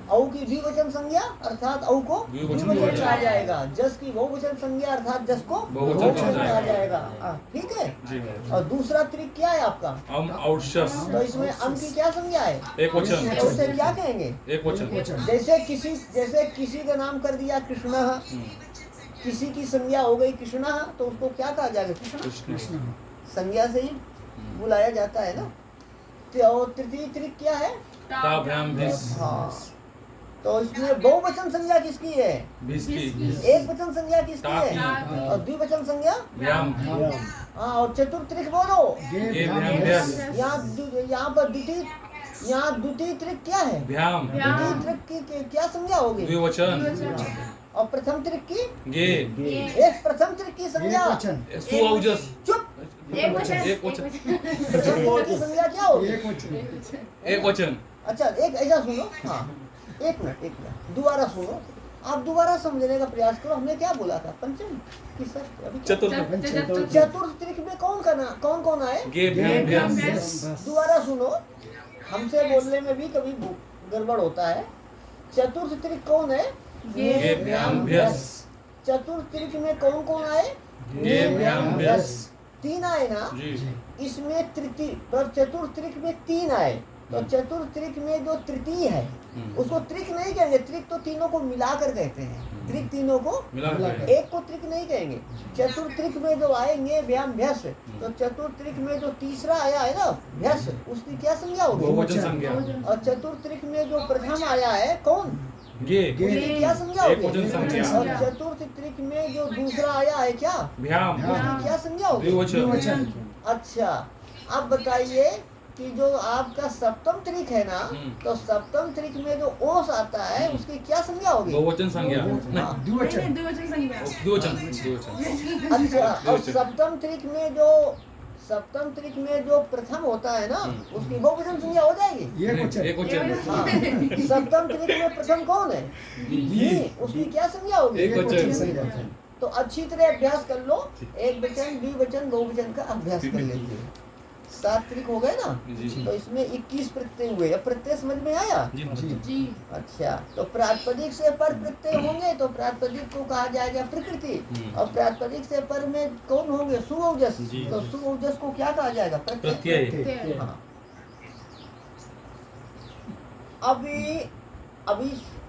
औ की द्विवचन संज्ञा, अर्थात औ को द्विवचन द्विवचन कहा कहा जाएगा। जस की बहुवचन संज्ञा, अर्थात जस को बहुवचन बहुवचन कहा कहा जाएगा। जाएगा। ठीक है। जी और दूसरा त्रिक क्या है आपका? अम औषस तो इसमें अम की क्या संज्ञा है? एक वचन तो उसे क्या कहेंगे? एक वचन जैसे किसी का नाम कर दिया कृष्ण, किसी की संज्ञा हो गई कृष्ण, तो उसको क्या कहा जाएगा? कृष्ण। कृष्ण संज्ञा से ही बुलाया जाता है ना। तो तृतीय त्रिक क्या है? ताभ्याम भिस हाँ, तो इसमें बहुवचन संज्ञा किसकी है? भिस की एक वचन संज्ञा किसकी है? और द्विवचन संज्ञा? भ्याम हाँ, और चतुर्थ त्रिक बोलो। ये भ्याम भ्यास यहाँ पर द्वितीय त्रिक क्या है? भ्याम द्वितीय त्रिक की क्या संज्ञा होगी? द्विवचन और प्रथम त्रिक की? गे एक प्रथम त्रिक की संज्ञा। सुओजस चुप, एक वचन प्रथम त्रिक की संज्ञा क्या होगी? एक वचन अच्छा, एक ऐसा सुनो। हाँ, एक मिनट दोबारा सुनो, आप दोबारा समझने का प्रयास करो। हमने क्या बोला था? पंचम की षष्ठ, अभी क्या? चतुर्थ त्रिक में कौन कौन आए? गे भ्याम भ्यास दोबारा सुनो, हमसे बोलने में भी कभी गड़बड़ होता है। चतुर्थ त्रिक कौन है? गे भ्याम भ्यास चतुर्थ त्रिक में कौन कौन आए? गे भ्याम भ्यास तीन आए ना। जी इसमें तृतीय, पर चतुर्थ त्रिक में तीन आए। तो चतुर्थ त्रिक में जो तृतीय है उसको त्रिक नहीं कहेंगे। त्रिक तो तीनों को मिलाकर कहते हैं। त्रिक तीनों को मिला के एक को त्रिक नहीं कहेंगे। चतुर्थ त्रिक में जो आएंगे भ्याम भ्यस, तो चतुर्थ त्रिक में जो तीसरा आया है ना भ्यस, उसकी क्या संज्ञा होगी? बहुवचन संज्ञा और चतुर्थ त्रिक में जो प्रथम आया है कौन? गे उसकी क्या संज्ञा एक होगी? वचन संज्ञा। और चतुर्थ त्रिक में जो दूसरा आया है क्या? भ्याम उसकी क्या संज्ञा होगी? द्विवचन अच्छा, अब बताइए कि जो आपका सप्तम त्रिक है ना, तो सप्तम त्रिक में जो ओस आता है उसकी क्या संज्ञा होगी? बहुवचन संज्ञा हाँ। द्विवचन संज्ञा। द्विवचन अच्छा, और सप्तम त्रिक में जो प्रथम होता है ना उसकी बहुवचन संज्ञा हो जाएगी। एक वचन हाँ, सप्तम त्रिक में प्रथम कौन है? उसकी क्या संज्ञा होगी? एक वचन। तो अच्छी तरह अभ्यास कर लो। एक वचन, द्विवचन, बहुवचन का अभ्यास कर लेते हैं। 7 त्रिक हो गए ना, जी। तो इसमें 21 प्रत्यय हुए। अब प्रत्यय समझ में आया? जी अच्छा, तो प्रातिपदिक से पर प्रत्यय होंगे तो प्रातिपदिक को कहा जाएगा प्रकृति। और प्रातिपदिक से पर में कौन होंगे? सुओजस। जी। तो सुओजस को क्या कहा जाएगा? प्रत्यय। हाँ।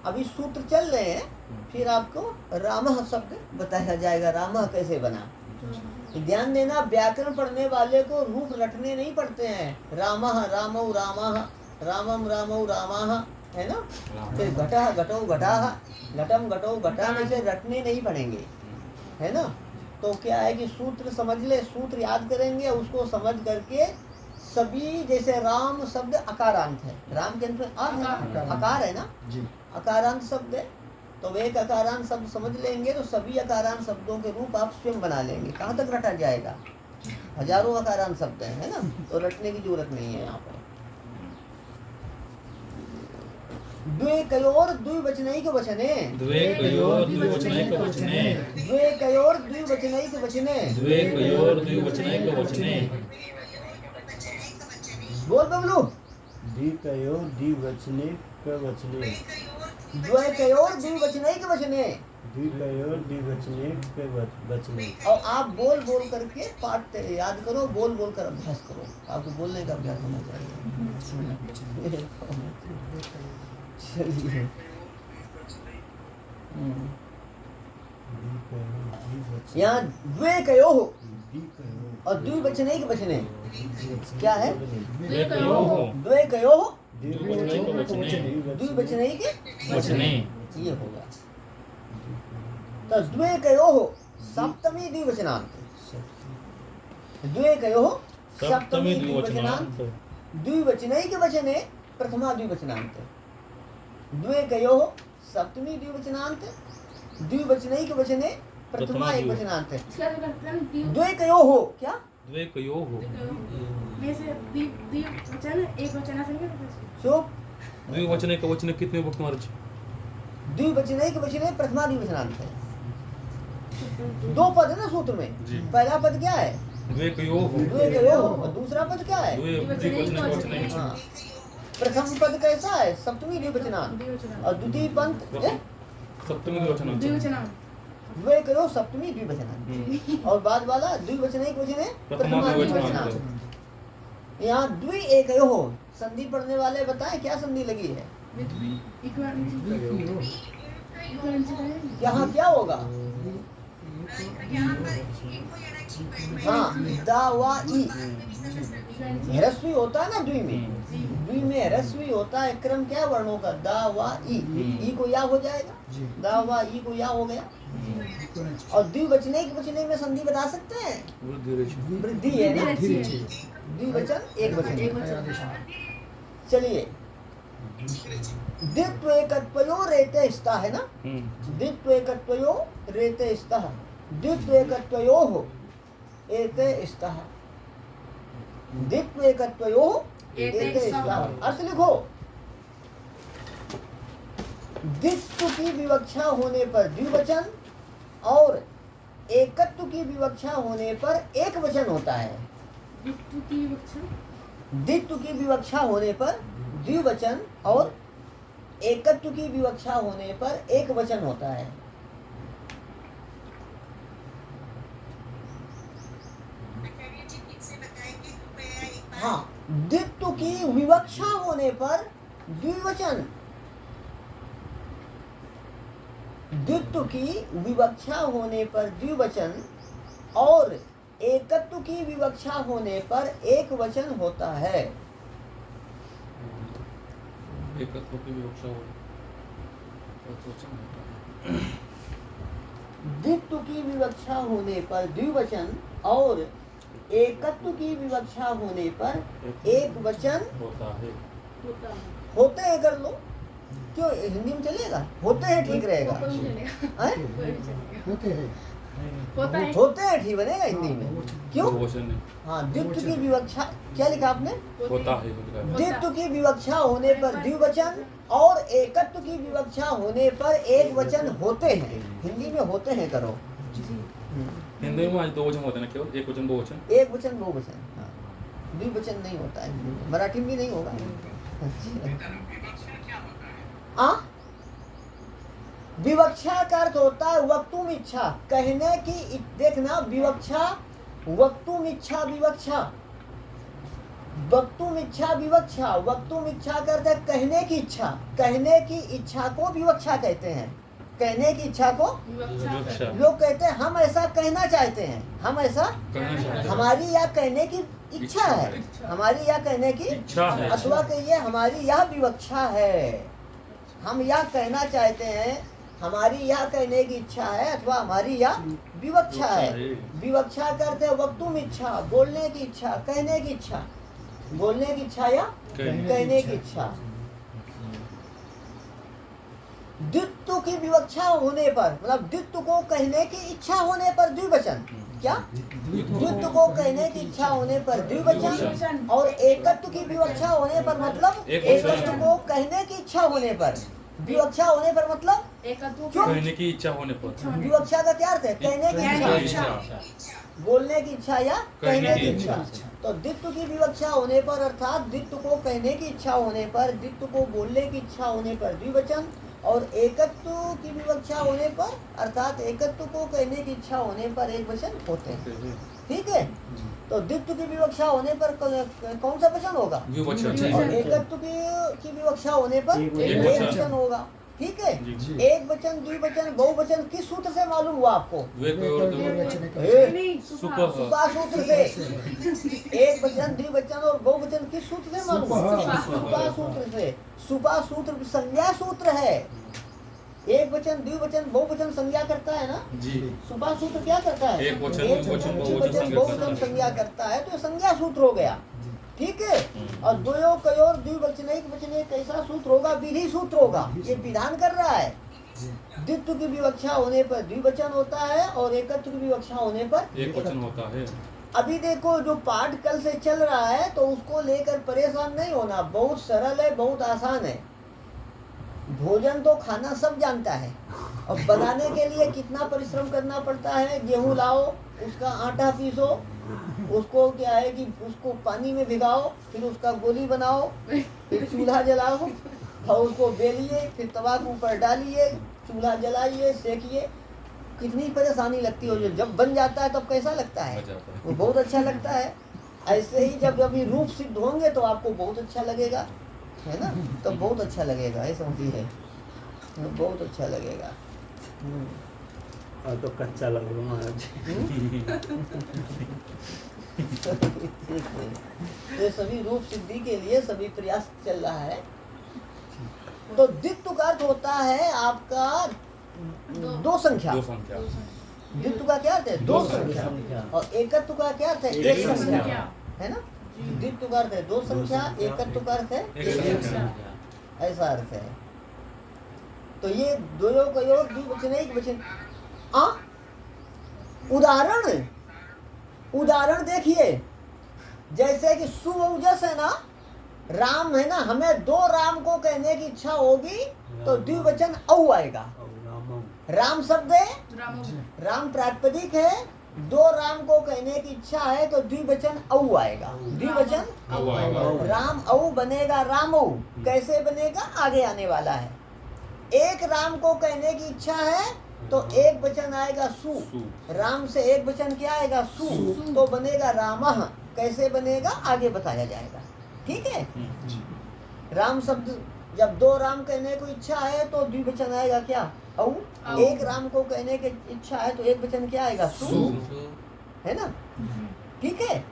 अभी सूत्र चल रहे हैं, फिर आपको रामः शब्द बताया जाएगा। रामः कैसे बना? ध्यान देना, व्याकरण पढ़ने वाले को रूप रटने नहीं पड़ते हैं। रामः रामौ रामः, रामम रामौ रामः, है ना? फिर घटः घटौ घटाः, घटम घटौ घटाः, ऐसे रटने नहीं पड़ेंगे, है ना? तो क्या है कि सूत्र समझ ले, सूत्र याद करेंगे, उसको समझ करके सभी, जैसे राम शब्द अकारांत है। राम के अंत में अकार है ना, अकारांत शब्द है। तो एक अकारांत शब्द समझ लेंगे तो सभी अकारांत शब्दों के रूप आप स्वयं बना लेंगे। कहाँ तक रटा जाएगा, हजारों अकारांत शब्द है ना, तो रटने की जरूरत नहीं है यहाँ पर। द्वे-कयोर द्विवचनैक वचने, द्वे-कयोर द्विवचनैक वचने, द्वे-कयोर द्विवचनैक वचने, द्वे-कयोर द्विवचनैक वचने। बोल बबलू। द्विकयोर द्विवचने क वचने, द्वे-कयोर द्विवचनैक वचने। द्विकयोर द्विवचने क वचने। और आप बोल बोल करके पाठ याद करो, बोल बोल कर अभ्यास करो। आपको बोलने का अभ्यास होना चाहिए। चलिए। यहाँ द्वे-कयोः और द्विवचनैक वचने क्या है? द्वे-कयोः द्वे-कयोः द्विवचनैक वचने, द्विवचनैक वचने। ये होगा। तो द्वे-कयोः सप्तमी द्विवचनांत, द्वे-कयोः सप्तमी द्विवचनांत, द्विवचनैक वचने प्रथमा द्विवचनांत, द्वे-कयोः सप्तमी द्विवचनांत, द्विवचनैक वचने प्रथमा एक वचनांत। द्वे-कयोः क्या? द्वे-कयोः में से द्विवचन एक वचन संज्ञा। चुप। द्विवचनैक वचने कितने वक्त मार्च? द्विवचनैक वचने प्रथमा द्विवचनांत है। दो पद है ना सूत्र में। जी। पहला पद क्या है? द्वे-कयोः, द्वे-कयोः। और दूसरा पद क्या है? द्विवचनैक वचने। हाँ। प्रथम पद कैसा है? सप्तमी द्विवचनांत। और द्वितीय पद सप्तमी द्विवचनांत। द्वे-कयोः सप्तमी द्विवचनांत। और बाद वाला द्विवचनैक वचने प्रथमा द्विवचनांत। यहाँ द्वि-एकयोः संधि पढ़ने वाले बताएं क्या संधि लगी है? यहाँ क्या होगा? हाँ, दा वा ई। ह्रस्वी होता है ना द्वि में, द्वि में ह्रस्वी होता है। क्रम क्या वर्णों का? दा वा ई। ई को या हो जाएगा, दा वा ई को या हो गया। और द्विवचनैक वचने में संधि बता सकते हैं? वृद्धि है ना, द्विवचन एक वचन। चलिए, द्वित्वैकत्वयो रेते स्तः है ना, द्वित्वैकत्वयो रेते स्तः, द्वित्वैकत्वयोः एते स्तः, द्वित्वैकत्वयोः एते स्तः। अर्थ लिखो। द्वित्व की विवक्षा होने पर द्विवचन और एकत्व की विवक्षा होने पर एक वचन होता है। द्वित्व की विवक्षा होने पर द्विवचन और एकत्व की विवक्षा होने पर एक वचन होता है। हाँ, द्वित्व की विवक्षा होने पर द्विवचन, द्वित्व की विवक्षा होने पर द्विवचन और एकत्व की विवक्षा होने पर एक वचन होता है। एकत्व की विवक्षा हो, द्वित्व की विवक्षा होने पर द्विवचन और एकत्व की विवक्षा होने पर एक वचन होता है। होते हैं। कर लो, क्यों हिंदी में चलेगा? होते हैं ठीक रहेगा। हैं? होते हैं। होते हैं ठीक बनेगा हिंदी में। क्यों? बहुवचन है। हाँ, द्वित्व की विवक्षा क्या लिखा आपने? होता है, होता है। द्वित्व की विवक्षा होने पर द्विवचन और एकत्व की विवक्षा होने पर एक वचन होते हैं। हिंदी में होते हैं करो। हिंदी में आज दो वचन होते हैं ना, केवल एक वचन बहुवचन। एक वचन बहुवचन, हाँ, द्विवचन नहीं होता है। मराठी में भी नहीं होगा। विवक्षा का अर्थ होता है वक्तुम इच्छा, कहने की। देखना, विवक्षा वक्तुम इच्छा विवक्षा, वक्तुम इच्छा विवक्षा। वक्तुम इच्छा का अर्थ है कहने की इच्छा। कहने की इच्छा को विवक्षा कहते हैं। कहने की इच्छा को विवक्षा। लोग कहते हैं हम ऐसा कहना चाहते हैं, हम ऐसा कहना चाहते हैं। हमारी यह कहने की इच्छा है, हमारी यह कहने की इच्छा है। अथवा कहिए हमारी यह विवक्षा है। हम यह कहना चाहते हैं, हमारी यह कहने की इच्छा है, अथवा हमारी यह विवक्षा है। विवक्षा करते हैं वक्तुम इच्छा, बोलने की इच्छा, कहने की इच्छा, बोलने की इच्छा या कहने की इच्छा। द्वित्व की विवक्षा होने पर, मतलब द्वित्व को कहने की इच्छा होने पर द्विवचन, क्या द्वित्व को कहने की इच्छा होने पर द्विवचन, और एकत्व की विवक्षा होने पर मतलब एकत्व को कहने की इच्छा होने पर। विवक्षा होने पर मतलब एकत्व क्यों? कहने की इच्छा होने पर। विवक्षा का क्या अर्थ है? कहने की इच्छा, बोलने की इच्छा या कहने की इच्छा। तो द्वित्व की विवक्षा होने पर अर्थात द्वित्व को कहने की इच्छा होने पर, द्वित्व को बोलने की इच्छा होने पर द्विवचन, और एकत्व की विवक्षा होने पर अर्थात एकत्व को कहने की इच्छा होने पर एक वचन होते हैं। ठीक है, तो द्वित्व की विवक्षा होने पर कौन सा वचन होगा? द्विवचन। और एकत्व की विवक्षा होने पर एक एक वचन। वचन होगा। ठीक है, जी। एक वचन, द्विवचन, बहुवचन किस सूत्र से मालूम हुआ आपको? द्वैत और द्विवचन। नहीं सुपर। सुपा सूत्र से। एक वचन, द्विवचन और बहुवचन किस सूत्र से मालूम? सुपा सूत्र से। सुपा सूत्र संज्ञा सूत्र है। एक वचन, द्विवचन, बहुवचन संज्ञा करता है ना। जी। सुपा सूत्र क्या करता है? एक वचन, एक द्विवचन, द्विवचन, बहुवचन बहुवचन संज्ञा करता है, तो ये संज्ञा सूत्र हो गया। ठीक है, और द्वयो कयोर द्विवचनैक वचने कैसा सूत्र होगा? विधि सूत्र होगा। ये विधान कर रहा है। द्वित्व की विवक्षा होने पर द्विवचन होता है और एकत्व की विवक्षा होने पर एक वचन होता है। अभी देखो, जो पाठ कल से चल रहा है तो उसको लेकर परेशान नहीं होना, बहुत सरल है, बहुत आसान है। भोजन तो खाना सब जानता है, और बनाने के लिए कितना परिश्रम करना पड़ता है। गेहूं लाओ, उसका आटा पीसो, उसको क्या है कि उसको पानी में भिगाओ, फिर उसका गोली बनाओ, फिर चूल्हा जलाओ और उसको बेलिए, फिर तवा के ऊपर डालिए, चूल्हा जलाइए, सेकिए। कितनी परेशानी लगती है। जब बन जाता है तब कैसा लगता है? वो बहुत अच्छा लगता है। ऐसे ही जब अभी रूप सिद्ध होंगे तो आपको बहुत अच्छा लगेगा, है ना। तो बहुत अच्छा लगेगा, ऐसा होती है, बहुत अच्छा लगेगा। तो कच्चा लग रहा महाराज। ये सभी रूप सिद्धि के लिए सभी प्रयास चल रहा है। तो द्वित्व का अर्थ होता है आपका दो संख्या। दो संख्या। द्वित्व का क्या अर्थ है? दो संख्या। और एकत्व का क्या अर्थ है? एक संख्या, है ना। द्वित्व का अर्थ है दो संख्या, एकत्व का अर्थ है एक संख्या। ऐसा अर्थ है। तो ये द्वयो कयोर द्विवचनैक वचन। उदाहरण देखिए, जैसे कि सुवौजस है ना, राम है ना, हमें दो राम को कहने की इच्छा होगी तो द्विवचन औ आएगा। राम शब्द है, राम प्रातिपदिक है, दो राम को कहने की इच्छा है तो द्विवचन औ आएगा। द्विवचन औ आएगा। राम औ बनेगा राम औ। कैसे बनेगा? आगे आने वाला है। एक राम को कहने की इच्छा है तो एक वचन आएगा सु। राम से एक वचन क्या आएगा? सु। तो बनेगा रामः। कैसे बनेगा? आगे बताया जाएगा। ठीक है, राम शब्द जब दो राम कहने को इच्छा है तो द्विवचन आएगा क्या? औ। एक राम को कहने की इच्छा है तो एक वचन क्या आएगा? सु, है ना। ठीक है,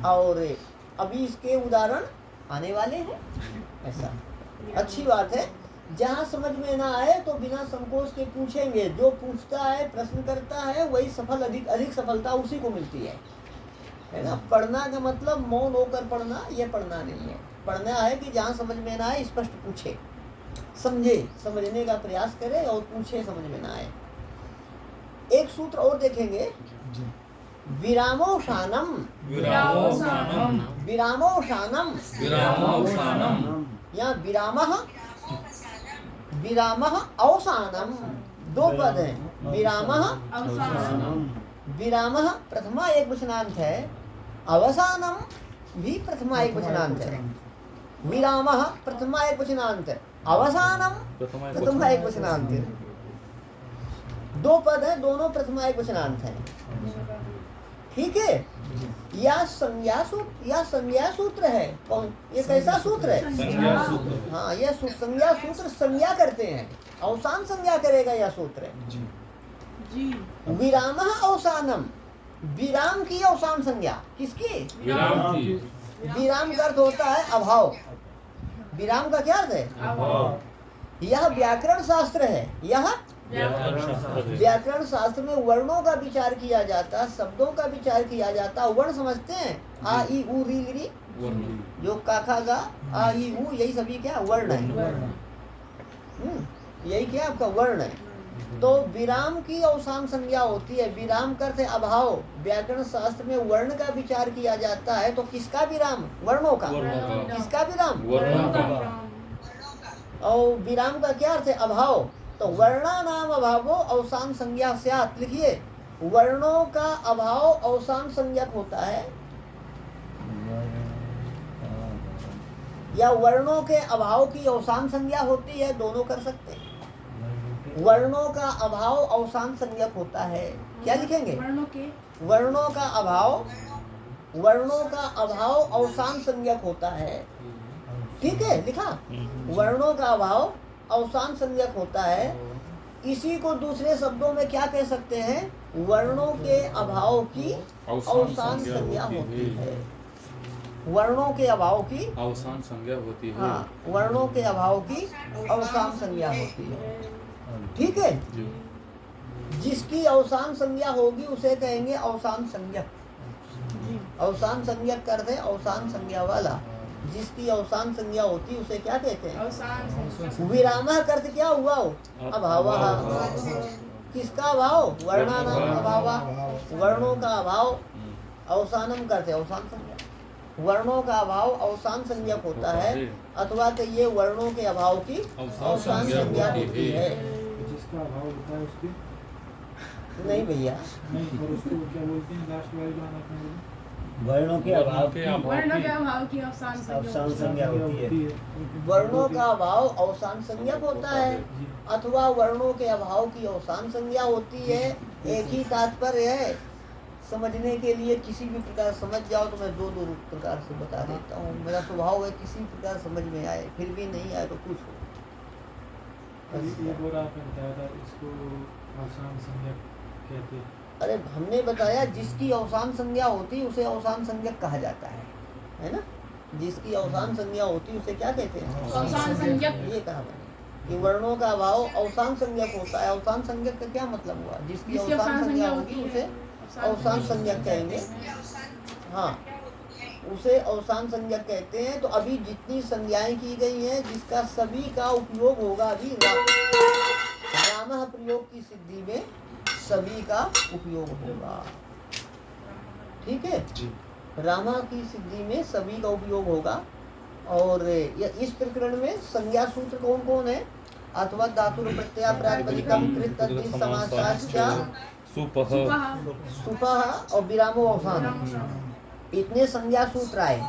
और अभी इसके उदाहरण आने वाले हैं। ऐसा अच्छी बात है। जहाँ समझ में ना आए तो बिना संकोच के पूछेंगे। जो पूछता है, प्रश्न करता है, वही सफल, अधिक सफलता उसी को मिलती है ना। पढ़ना का मतलब मौन होकर पढ़ना, ये पढ़ना नहीं है। पढ़ना है कि जहाँ समझ में ना आए स्पष्ट पूछे, समझे, समझने का प्रयास करे और पूछे, समझ में ना आए। एक सूत्र और देखेंगे, विरामोशानम। विरामोशानम। विरामोशानम। विरामोशानम। यहाँ विरामः अवसानम, दो पद हैं। विरामः प्रथमा एक वचनांत है, अवसानम भी प्रथमा एक वचनांत है। विरामः प्रथमा एक वचनांत, अवसानम प्रथमा एक वचनांत। दो पद हैं, दोनों प्रथमा एक वचनांत हैं। ठीक है, या संज्ञा सूत्र है। कौन? ये कैसा सूत्र है? संज्ञा सूत्र। हाँ, यह संज्ञा सूत्र संज्ञा करते हैं, अवसान संज्ञा करेगा यह सूत्र। विरामः अवसानम, विराम की अवसान संज्ञा। किसकी? विराम की। विराम का अर्थ होता है अभाव। विराम का क्या अर्थ है? अभाव। यह व्याकरण शास्त्र है। यह व्याकरण शास्त्र में वर्णों का विचार किया जाता, शब्दों का विचार किया जाता। वर्ण समझते हैं? आ ई उ री री, जो का खा गा, आ ई उ, यही सभी क्या वर्ण है। यही क्या आपका वर्ण है। तो विराम की अवसान संज्ञा होती है। विराम करते अभाव। व्याकरण शास्त्र में वर्ण का विचार किया जाता है, तो किसका विराम? वर्णों का। वर्णों का। किसका विराम? वर्णों का। और विराम का क्या अर्थ है? अभाव। तो वर्णा नाम अभावो अवसान संज्ञा स्यात्। लिखिए, वर्णों का अभाव अवसान संज्ञक होता है, या वर्णों के अभाव की अवसान संज्ञा होती है, दोनों कर सकते हैं। वर्णों का अभाव अवसान संज्ञक होता है। क्या लिखेंगे? वर्णों का अभाव, वर्णों का अभाव अवसान संज्ञक होता है। ठीक है, लिखा। वर्णों का अभाव अवसान संज्ञक होता है। इसी को दूसरे शब्दों में क्या कह सकते हैं? वर्णों के अभाव की अवसान संज्ञा होती है। वर्णों के अभाव की अवसान संज्ञा होती है। हाँ, वर्णों के अभाव की अवसान संज्ञा होती है। ठीक है। जी। जिसकी अवसान संज्ञा होगी उसे कहेंगे अवसान संज्ञक। अवसान संज्ञक कर दे, अवसान संज्ञा वाला। जिसकी अवसान संज्ञा होती उसे क्या कहते हैं? विरामः करते क्या हुआ? अभावः। किसका अभाव? वर्णानाम अभावः। वर्णों का अभाव अवसानम करते अवसान संज्ञा। वर्णों का अभाव अवसान संज्ञक होता है, अथवा कि ये वर्णों के अभाव की अवसान संज्ञा होती है। जिसका अभाव होता है उसकी नहीं भैया, नहीं, और उसको क्या बोलते हैं लास्ट वाली जो आपने बोली? वर्णों के अभाव के अभाव की अवसान संज्ञा होती है। वर्णों का अभाव अवसान संज्ञक होता है, अथवा वर्णों के अभाव की अवसान संज्ञा होती है। एक ही तात्पर्य है। समझने के लिए किसी भी प्रकार समझ जाओ तो मैं दो प्रकार से बता देता हूँ। मेरा स्वभाव है किसी प्रकार समझ में आए, फिर भी नहीं आए तो पूछो। एक और आपने बताया था इसको अवसान संज्ञक कहते हैं। अरे हमने बताया जिसकी अवसान संज्ञा होती उसे अवसान संज्ञक कहा जाता है ना। जिसकी अवसान संज्ञा होती उसे क्या कहते हैं? अवसान संज्ञक। ये कहा मैंने कि वर्णों का अभाव अवसान संज्ञक होता है। अवसान संज्ञक का क्या मतलब हुआ? जिसकी अवसान संज्ञा होगी उसे अवसान संज्ञक कहेंगे। हाँ, उसे अवसान संज्ञक कहते हैं। तो अभी जितनी संज्ञाएं की गई हैं, जिसका सभी का उपयोग होगा, अभी रामः प्रयोग की सिद्धि में सभी का उपयोग होगा। ठीक है, रामा की सिद्धि में सभी का उपयोग होगा। और इस प्रकरण में संज्ञा सूत्र कौन कौन है? अथवा धातु प्रत्यय प्रातिपदिकम कृत तद्धित समासाश्च सुपः सुपः और विरामो अवसान। इतने संज्ञा सूत्र आए।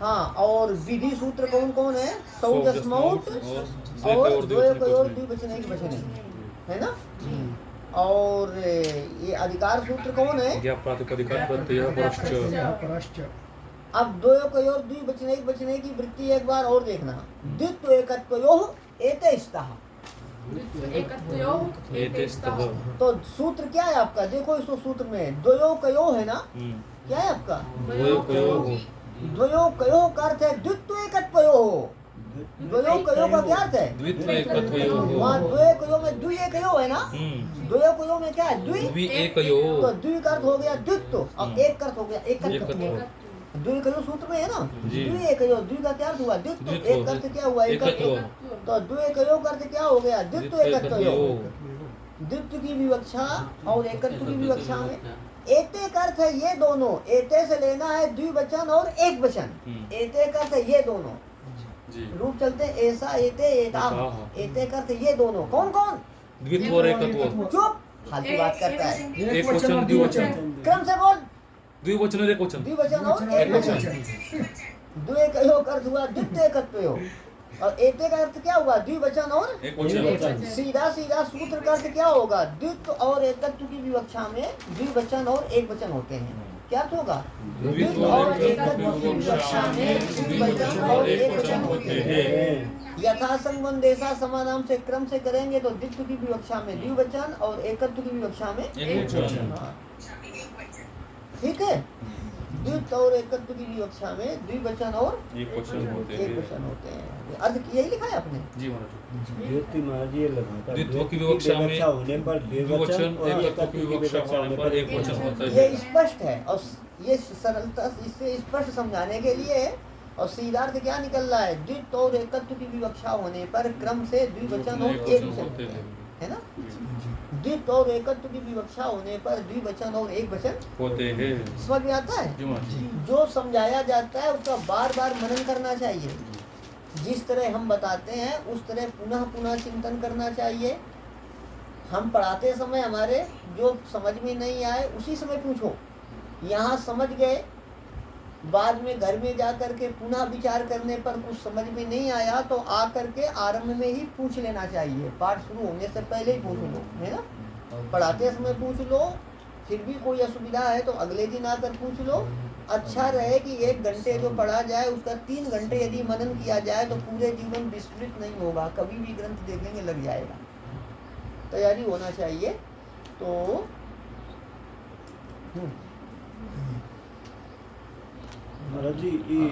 हाँ, और विधि सूत्र कौन कौन है? सौजस्मौत और द्विवचनैक वचने, है ना। और ये अधिकार सूत्र कौन है? ज्ञा प्रातिपदिका प्रत्यय परश्च। अब द्वयोकयोर द्विवचनैक वचने की वृत्ति एक बार और देखना। द्वित्व एकत्वयोः एतेस्तः। तो सूत्र क्या है आपका? देखो इस सूत्र में द्वयोकयो है ना। क्या है आपका? द्वयोकयो का अर्थ है द्वित्व एकत्वयोः। द्वयोकयो का क्या अर्थ है? द्वित्व एकत्वयोः। वहाँ द्वयोकयो में द्वि एकयो है ना। द्वयोकयो में क्या है? द्वि एकयो। तो द्वि का अर्थ हो गया द्वित्व और एक का अर्थ हो गया एकत्व। द्विकयो सूत्र में है ना। द्वि एकयो, द्वि का क्या अर्थ हुआ? द्वित्व। एक अर्थ क्या हुआ? एकत्व। तो द्विकयो का अर्थ क्या हो गया? द्वित्व एकत्वयो। द्वित्व की विवक्षा और एकत्व की विवक्षा में एते का अर्थ है ये दोनों। एते से लेना है द्विवचन और एक वचन। एते का अर्थ है ये दोनों। रूप चलते ऐसा एते एता। एते का अर्थ ये दोनों। कौन कौन? द्वित्व और एकत्व। चुप, फालतू बात करता है। एक वचन द्विवचन। क्रम से बोल। द्विवचन और एकवचन। द्विवचन और एक वचन। द्विकयो का अर्थ हुआ द्वित्व एकत्वयो। और एते का अर्थ क्या हुआ? द्विवचन और एक वचन। सीधा सीधा सूत्र का अर्थ क्या होगा? द्वित्व और एकत्व की विवक्षा में द्विवचन और एक वचन होते हैं। क्या अर्थ होगा? द्वित्व और एकत्व की विवक्षा में द्विवचन और एक वचन होते हैं। यथा संबंधेशा समानाम से क्रम से करेंगे तो द्वित्व की विवक्षा में द्विवचन और एकत्व की विवक्षा में एक वचन। ठीक है। द्वित्व और एकत्व की विवक्षा में द्विवचन और एक वचन होते एक वचन होते हैं। अर्थ यही लिखा है आपने? जी महाराज। द्वित्व की विवक्षा में होने पर द्विवचन और एकत्व की विवक्षा होने पर एक वचन होता है। ये स्पष्ट है और ये सरलता इससे स्पष्ट समझाने के लिए है। और सीधा अर्थ क्या निकल रहा है? द्वित्व और एकत्व की विवक्षा होने पर क्रम से द्विवचन और एक वचन होते हैं। है ना। द्वित और एकत्व की विवक्षा होने पर द्विवचन और एक वचन होते हैं। समझ में आता है। जी महाराज। जो समझाया जाता है उसका बार बार मनन करना चाहिए। जिस तरह हम बताते हैं उस तरह पुनः पुनः चिंतन करना चाहिए। हम पढ़ाते समय हमारे जो समझ में नहीं आए उसी समय पूछो। यहाँ समझ गए, बाद में घर में जा कर के पुनः विचार करने पर कुछ समझ में नहीं आया तो आ करके आरंभ में ही पूछ लेना चाहिए। पाठ शुरू होने से पहले ही पूछ लो, है ना। पढ़ाते समय पूछ लो, फिर भी कोई असुविधा है तो अगले दिन आकर पूछ लो। अच्छा रहे कि 1 घंटे जो पढ़ा जाए उसका 3 घंटे यदि मनन किया जाए तो पूरे जीवन विस्मृत नहीं होगा, कभी भी ग्रंथ देखेंगे लग जाएगा। तैयारी होना चाहिए। तो महाराज जी ये